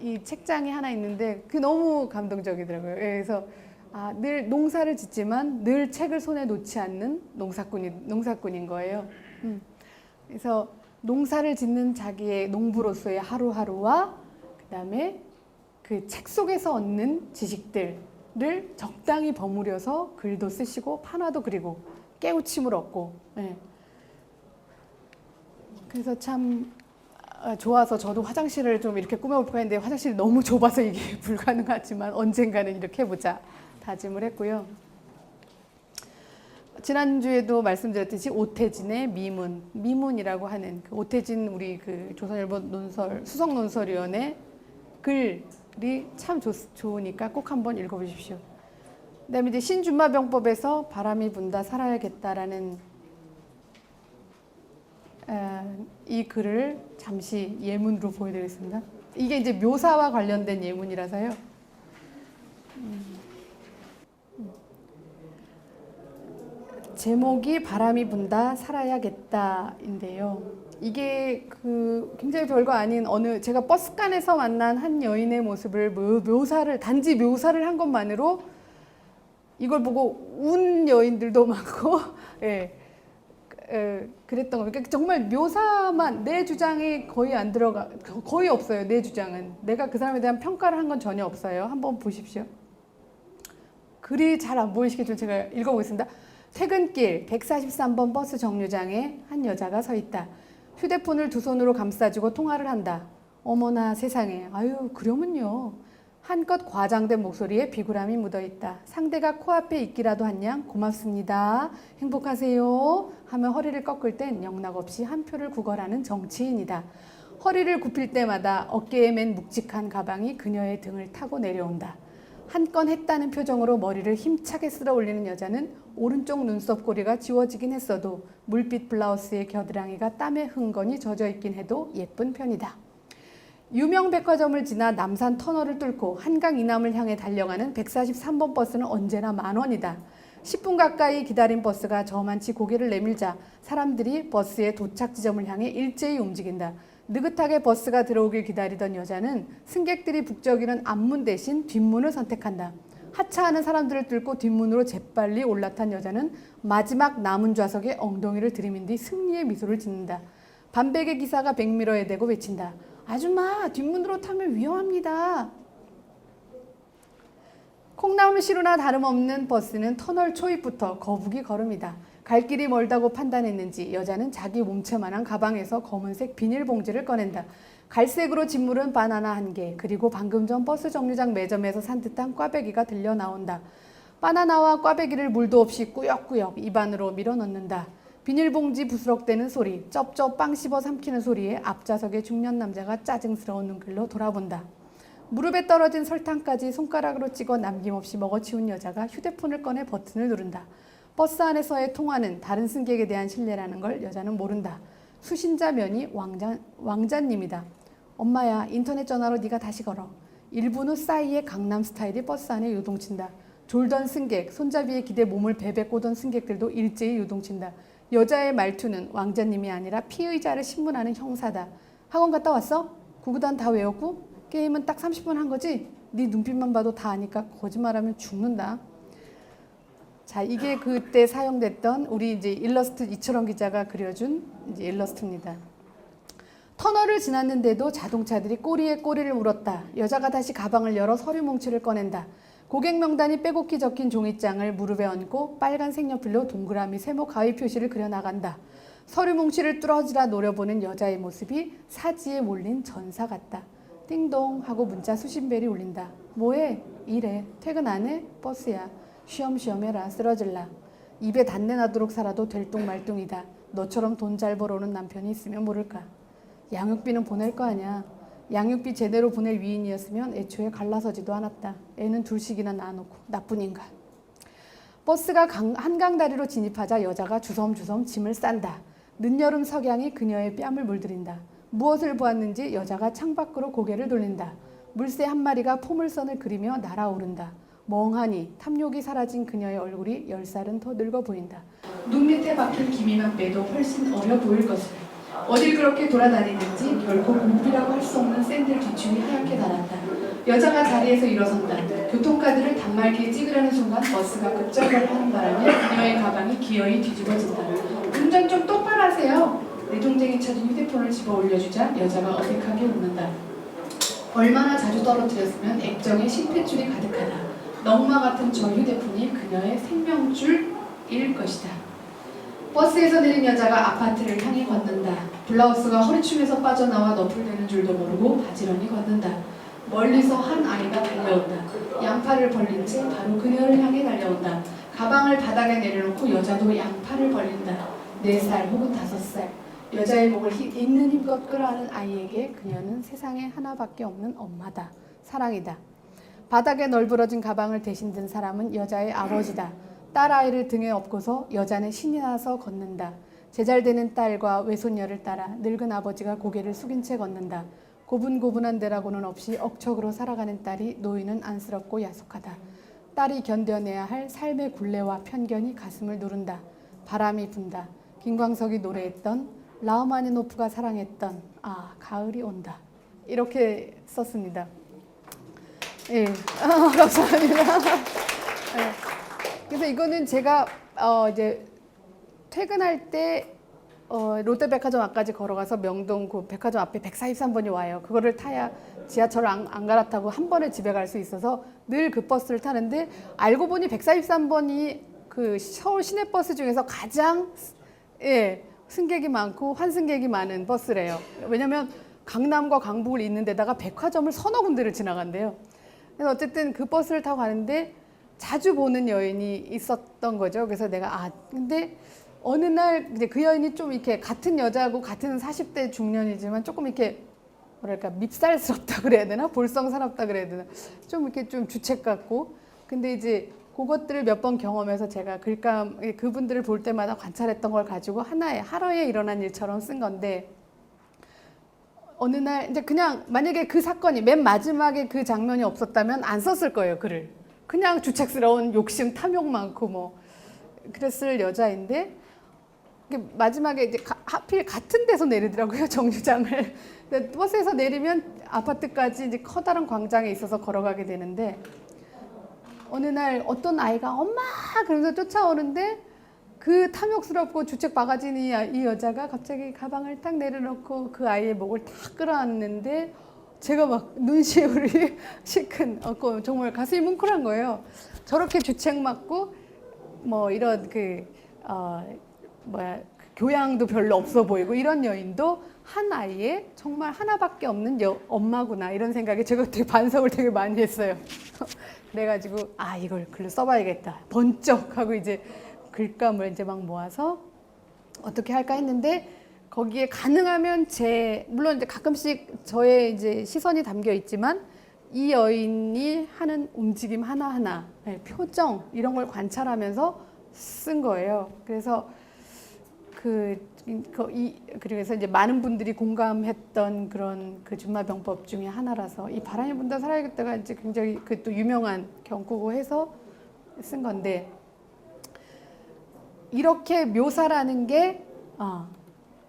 이 책장이 하나 있는데 그 너무 감동적이더라고요. 그래서 늘 농사를 짓지만 늘 책을 손에 놓지 않는 농사꾼인 거예요. 그래서 농사를 짓는 자기의 농부로서의 하루하루와 그다음에 그 책 속에서 얻는 지식들을 적당히 버무려서 글도 쓰시고 판화도 그리고 깨우침을 얻고, 네. 그래서 참 좋아서 저도 화장실을 좀 이렇게 꾸며볼까 했는데 화장실이 너무 좁아서 이게 불가능하지만 언젠가는 이렇게 해보자 다짐을 했고요. 지난주에도 말씀드렸듯이 오태진의 미문이라고 하는 그 오태진 우리 그 조선일보 수석 논설위원의 글이 참 좋으니까 꼭 한번 읽어보십시오. 그다음에 이제 신준마병법에서 바람이 분다 살아야겠다라는 이 글을 잠시 예문으로 보여드리겠습니다. 이게 이제 묘사와 관련된 예문이라서요. 제목이 바람이 분다 살아야겠다인데요. 이게 그 굉장히 별거 아닌 제가 버스간에서 만난 한 여인의 모습을 단지 묘사를 한 것만으로 이걸 보고 운 여인들도 많고, 예. 그랬던 거. 그러니까 정말 묘사만, 내 주장이 거의 없어요. 내 주장은. 내가 그 사람에 대한 평가를 한 건 전혀 없어요. 한번 보십시오. 글이 잘 안 보이시게 좀 제가 읽어보겠습니다. 퇴근길 143번 버스 정류장에 한 여자가 서 있다. 휴대폰을 두 손으로 감싸주고 통화를 한다. 어머나 세상에. 아유, 그러면요. 한껏 과장된 목소리에 비굴함이 묻어있다. 상대가 코앞에 있기라도 한양 고맙습니다. 행복하세요. 하며 허리를 꺾을 땐 영락없이 한 표를 구걸하는 정치인이다. 허리를 굽힐 때마다 어깨에 맨 묵직한 가방이 그녀의 등을 타고 내려온다. 한 건 했다는 표정으로 머리를 힘차게 쓸어 올리는 여자는 오른쪽 눈썹 고리가 지워지긴 했어도 물빛 블라우스의 겨드랑이가 땀에 흥건히 젖어있긴 해도 예쁜 편이다. 유명 백화점을 지나 남산 터널을 뚫고 한강 이남을 향해 달려가는 143번 버스는 언제나 10,000원이다. 10분 가까이 기다린 버스가 저만치 고개를 내밀자 사람들이 버스의 도착 지점을 향해 일제히 움직인다. 느긋하게 버스가 들어오길 기다리던 여자는 승객들이 북적이는 앞문 대신 뒷문을 선택한다. 하차하는 사람들을 뚫고 뒷문으로 재빨리 올라탄 여자는 마지막 남은 좌석에 엉덩이를 들이민 뒤 승리의 미소를 짓는다. 반백의 기사가 백미러에 대고 외친다. 아줌마, 뒷문으로 타면 위험합니다. 콩나물 시루나 다름없는 버스는 터널 초입부터 거북이 걸음이다. 갈 길이 멀다고 판단했는지 여자는 자기 몸체만한 가방에서 검은색 비닐봉지를 꺼낸다. 갈색으로 짓무른 바나나 1개, 그리고 방금 전 버스 정류장 매점에서 산 듯한 꽈배기가 들려 나온다. 바나나와 꽈배기를 물도 없이 꾸역꾸역 입안으로 밀어넣는다. 비닐봉지 부스럭대는 소리, 쩝쩝 빵 씹어 삼키는 소리에 앞좌석의 중년 남자가 짜증스러운 눈길로 돌아본다. 무릎에 떨어진 설탕까지 손가락으로 찍어 남김없이 먹어치운 여자가 휴대폰을 꺼내 버튼을 누른다. 버스 안에서의 통화는 다른 승객에 대한 신뢰라는 걸 여자는 모른다. 수신자 면이 왕자님이다. 엄마야, 인터넷 전화로 네가 다시 걸어. 1분 후 싸이의 강남 스타일이 버스 안에 요동친다. 졸던 승객, 손잡이에 기대 몸을 베베 꼬던 승객들도 일제히 요동친다. 여자의 말투는 왕자님이 아니라 피의자를 신문하는 형사다. 학원 갔다 왔어? 구구단 다 외웠고? 게임은 딱 30분 한 거지? 네 눈빛만 봐도 다 아니까 거짓말하면 죽는다. 자, 이게 그때 사용됐던 우리 이제 일러스트 이철원 기자가 그려준 이제 일러스트입니다. 터널을 지났는데도 자동차들이 꼬리에 꼬리를 물었다. 여자가 다시 가방을 열어 서류 뭉치를 꺼낸다. 고객 명단이 빼곡히 적힌 종이장을 무릎에 얹고 빨간 색연필로 동그라미, 세모, 가위 표시를 그려나간다. 서류 뭉치를 뚫어지라 노려보는 여자의 모습이 사지에 몰린 전사 같다. 띵동 하고 문자 수십 벨이 울린다. 뭐해? 일해. 퇴근 안 해? 버스야. 쉬엄쉬엄 해라. 쓰러질라. 입에 단내 나도록 살아도 될뚱말뚱이다. 너처럼 돈 잘 벌어오는 남편이 있으면 모를까. 양육비는 보낼 거 아니야. 양육비 제대로 보낼 위인이었으면 애초에 갈라서지도 않았다. 애는 둘씩이나 낳아놓고 나쁜 인간. 버스가 한강다리로 진입하자 여자가 주섬주섬 짐을 싼다. 늦여름 석양이 그녀의 뺨을 물들인다. 무엇을 보았는지 여자가 창밖으로 고개를 돌린다. 물새 한 마리가 포물선을 그리며 날아오른다. 멍하니 탐욕이 사라진 그녀의 얼굴이 10살은 더 늙어 보인다. 눈 밑에 박힌 기미만 빼도 훨씬 어려 보일 것을. 어딜 그렇게 돌아다니는지 결코 공부라고 할 수 없는 샌들 뒤춤이 하얗게 달았다. 여자가 자리에서 일어선다. 교통카드를 단말기에 찍으려는 순간 버스가 급정거를 하는 바람에 그녀의 가방이 기어이 뒤집어진다. 운전 좀 똑바로 하세요. 내동댕이 찾은 휴대폰을 집어 올려주자 여자가 어색하게 웃는다. 얼마나 자주 떨어뜨렸으면 액정에 실핏줄이 가득하다. 넝마 같은 저 휴대폰이 그녀의 생명줄일 것이다. 버스에서 내린 여자가 아파트를 향해 걷는다. 블라우스가 허리춤에서 빠져나와 너풀되는 줄도 모르고 바지런히 걷는다. 멀리서 한 아이가 달려온다. 양팔을 벌린 채 바로 그녀를 향해 달려온다. 가방을 바닥에 내려놓고 여자도 양팔을 벌린다. 4살 혹은 5살. 여자의 목을 있는 힘껏 끌어안은 아이에게 그녀는 세상에 하나밖에 없는 엄마다. 사랑이다. 바닥에 널브러진 가방을 대신 든 사람은 여자의 아버지다. 딸아이를 등에 업고서 여자는 신이 나서 걷는다. 제잘되는 딸과 외손녀를 따라 늙은 아버지가 고개를 숙인 채 걷는다. 고분고분한 데라고는 없이 억척으로 살아가는 딸이 노인은 안쓰럽고 야속하다. 딸이 견뎌내야 할 삶의 굴레와 편견이 가슴을 누른다. 바람이 분다. 김광석이 노래했던 라흐마니노프가 사랑했던 가을이 온다. 이렇게 썼습니다. 예, 감사합니다. 예. 그래서 이거는 제가 이제 퇴근할 때 롯데백화점 앞까지 걸어가서 명동 그 백화점 앞에 143번이 와요. 그거를 타야 지하철을 안 갈아타고 한 번에 집에 갈 수 있어서 늘 그 버스를 타는데 알고 보니 143번이 그 서울 시내버스 중에서 가장 승객이 많고 환승객이 많은 버스래요. 왜냐면 강남과 강북을 잇는 데다가 백화점을 서너 군데를 지나간대요. 그래서 어쨌든 그 버스를 타고 가는데 자주 보는 여인이 있었던 거죠. 그래서 내가 근데 어느 날 이제 그 여인이 좀 이렇게 같은 여자고 같은 40대 중년이지만 조금 이렇게 뭐랄까 밉살스럽다 그래야 되나? 볼썽사납다 그래야 되나? 좀 이렇게 좀 주책 같고. 근데 이제 그것들을 몇 번 경험해서 제가 글감 그분들을 볼 때마다 관찰했던 걸 가지고 하루에 일어난 일처럼 쓴 건데 어느 날 이제 그냥 만약에 그 사건이 맨 마지막에 그 장면이 없었다면 안 썼을 거예요, 글을. 그냥 주책스러운 욕심, 탐욕 많고 뭐 그랬을 여자인데 마지막에 이제 하필 같은 데서 내리더라고요, 정류장을. 근데 버스에서 내리면 아파트까지 이제 커다란 광장에 있어서 걸어가게 되는데 어느 날 어떤 아이가 엄마 그러면서 쫓아오는데 그 탐욕스럽고 주책 바가지는 이 여자가 갑자기 가방을 딱 내려놓고 그 아이의 목을 탁 끌어안는데 제가 막 눈시울이 시큰 정말 가슴이 뭉클한 거예요. 저렇게 주책 맞고 뭐 이런 교양도 별로 없어 보이고 이런 여인도 한 아이의 정말 하나밖에 없는 엄마구나 이런 생각에 제가 되게 반성을 되게 많이 했어요. 그래가지고 이걸 글로 써봐야겠다. 번쩍 하고 이제 글감을 이제 막 모아서 어떻게 할까 했는데 거기에 가능하면 물론 이제 가끔씩 저의 이제 시선이 담겨 있지만 이 여인이 하는 움직임 하나하나, 표정 이런 걸 관찰하면서 쓴 거예요. 그래서 그래서 이제 많은 분들이 공감했던 그런 그 준마병법 중에 하나라서 이 바람이 분다 살아야겠다가 이제 굉장히 그 또 유명한 경구고 해서 쓴 건데 이렇게 묘사라는 게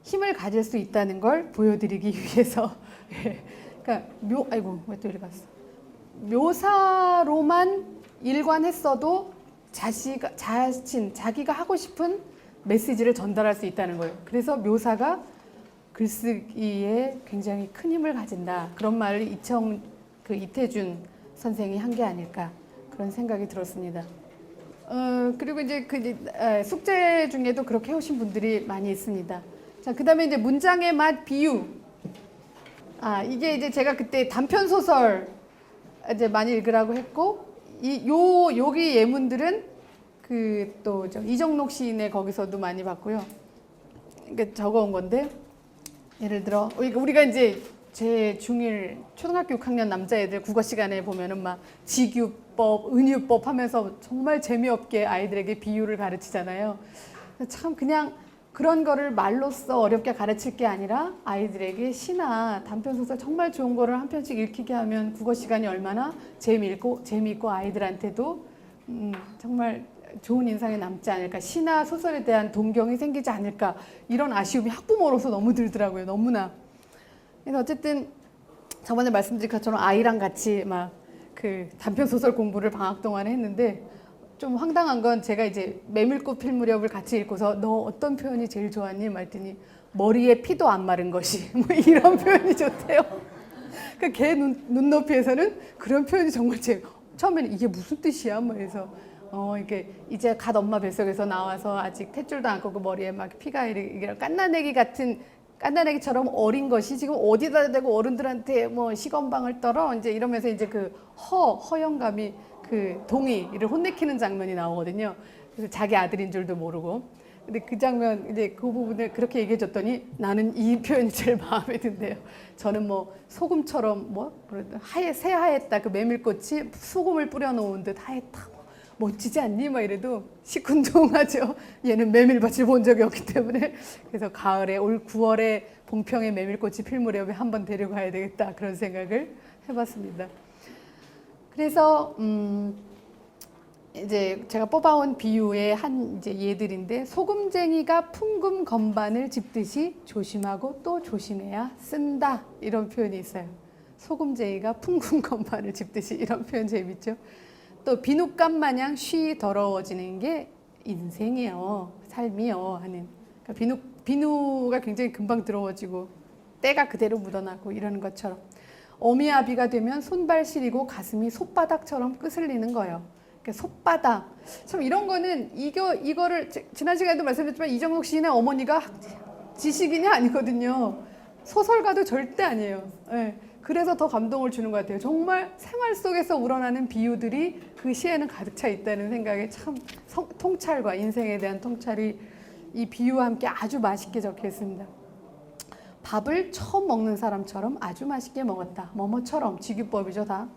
힘을 가질 수 있다는 걸 보여드리기 위해서 그러니까 왜 또 이리 갔어? 묘사로만 일관했어도 자기가 하고 싶은 메시지를 전달할 수 있다는 거예요. 그래서 묘사가 글쓰기에 굉장히 큰 힘을 가진다. 그런 말을 이태준 선생이 한 게 아닐까 그런 생각이 들었습니다. 그리고 이제 숙제 중에도 그렇게 해오신 분들이 많이 있습니다. 자, 그다음에 이제 문장의 맛 비유. 이게 이제 제가 그때 단편 소설 이제 많이 읽으라고 했고, 여기 예문들은 또 이정록 시인의 거기서도 많이 봤고요. 그러니까 적어온 건데, 예를 들어 우리가 이제 제 중1 초등학교 6학년 남자애들 국어 시간에 보면은 막 직유법, 은유법 하면서 정말 재미없게 아이들에게 비유를 가르치잖아요. 참 그냥 그런 거를 말로써 어렵게 가르칠 게 아니라 아이들에게 시나 단편소설 정말 좋은 거를 한 편씩 읽히게 하면 국어 시간이 얼마나 재미있고 아이들한테도 정말 좋은 인상이 남지 않을까, 시나 소설에 대한 동경이 생기지 않을까, 이런 아쉬움이 학부모로서 너무 들더라고요. 너무나. 그래서 어쨌든 저번에 말씀드린 것처럼 아이랑 같이 막 단편 소설 공부를 방학 동안에 했는데, 좀 황당한 건 제가 이제 메밀꽃 필 무렵을 같이 읽고서 너 어떤 표현이 제일 좋았니? 말더니 머리에 피도 안 마른 것이 뭐 이런 표현이 좋대요. 그 걔 눈높이에서는 그런 표현이 정말 처음에는 이게 무슨 뜻이야? 뭐 해서 이게 이제 갓 엄마 뱃속에서 나와서 아직 탯줄도 않고 그 머리에 막 피가 이렇게 깐나내기처럼 어린 것이 지금 어디다 대고 어른들한테 뭐 시건방을 떨어 이제 이러면서 이제 허영감이 동이를 혼내키는 장면이 나오거든요. 그래서 자기 아들인 줄도 모르고. 근데 그 장면 이제 그 부분을 그렇게 얘기해 줬더니 나는 이 표현이 제일 마음에 든대요. 저는 뭐 소금처럼 새하얗다, 그 메밀꽃이 소금을 뿌려놓은 듯 하얗다. 멋지지 않니? 막 이래도 시큰둥하죠. 얘는 메밀밭을 본 적이 없기 때문에. 그래서 가을에 올 9월에 봉평에 메밀꽃이 필 무렵에 한번 데려가야 되겠다, 그런 생각을 해봤습니다. 그래서 이제 제가 뽑아온 비유의 한 이제 예들인데, 소금쟁이가 풍금 건반을 짚듯이 조심하고 또 조심해야 쓴다, 이런 표현이 있어요. 소금쟁이가 풍금 건반을 짚듯이, 이런 표현 재밌죠. 또 비눗감 마냥 쉬 더러워지는 게 인생이요, 삶이요 하는. 그러니까 비누가 굉장히 금방 더러워지고 때가 그대로 묻어나고 이러는 것처럼, 어미아비가 되면 손발 시리고 가슴이 솥바닥처럼 끄슬리는 거예요. 그러니까 솥바닥. 참 이런 거는 이거를 지난 시간에도 말씀드렸지만 이정록 시인의 어머니가 지식인이 아니거든요. 소설가도 절대 아니에요. 네. 그래서 더 감동을 주는 것 같아요. 정말 생활 속에서 우러나는 비유들이 그 시에는 가득 차 있다는 생각에 참 통찰과 인생에 대한 통찰이 이 비유와 함께 아주 맛있게 적혀 있습니다. 밥을 처음 먹는 사람처럼 아주 맛있게 먹었다. 뭐뭐처럼, 직유법이죠 다.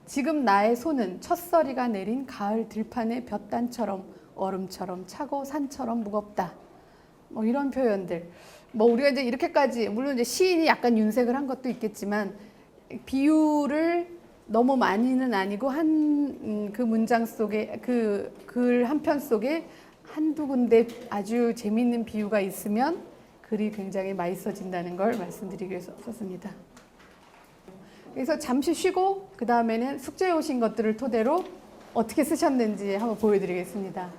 지금 나의 손은 첫서리가 내린 가을 들판의 볕단처럼 얼음처럼 차고 산처럼 무겁다. 뭐 이런 표현들. 뭐 우리가 이제 이렇게까지, 물론 이제 시인이 약간 윤색을 한 것도 있겠지만, 비유를 너무 많이는 아니고 그 문장 속에, 그 글 한 편 속에 한두 군데 아주 재미있는 비유가 있으면 글이 굉장히 맛있어진다는 걸 말씀드리기 위해서 썼습니다. 그래서 잠시 쉬고 그 다음에는 숙제해 오신 것들을 토대로 어떻게 쓰셨는지 한번 보여드리겠습니다.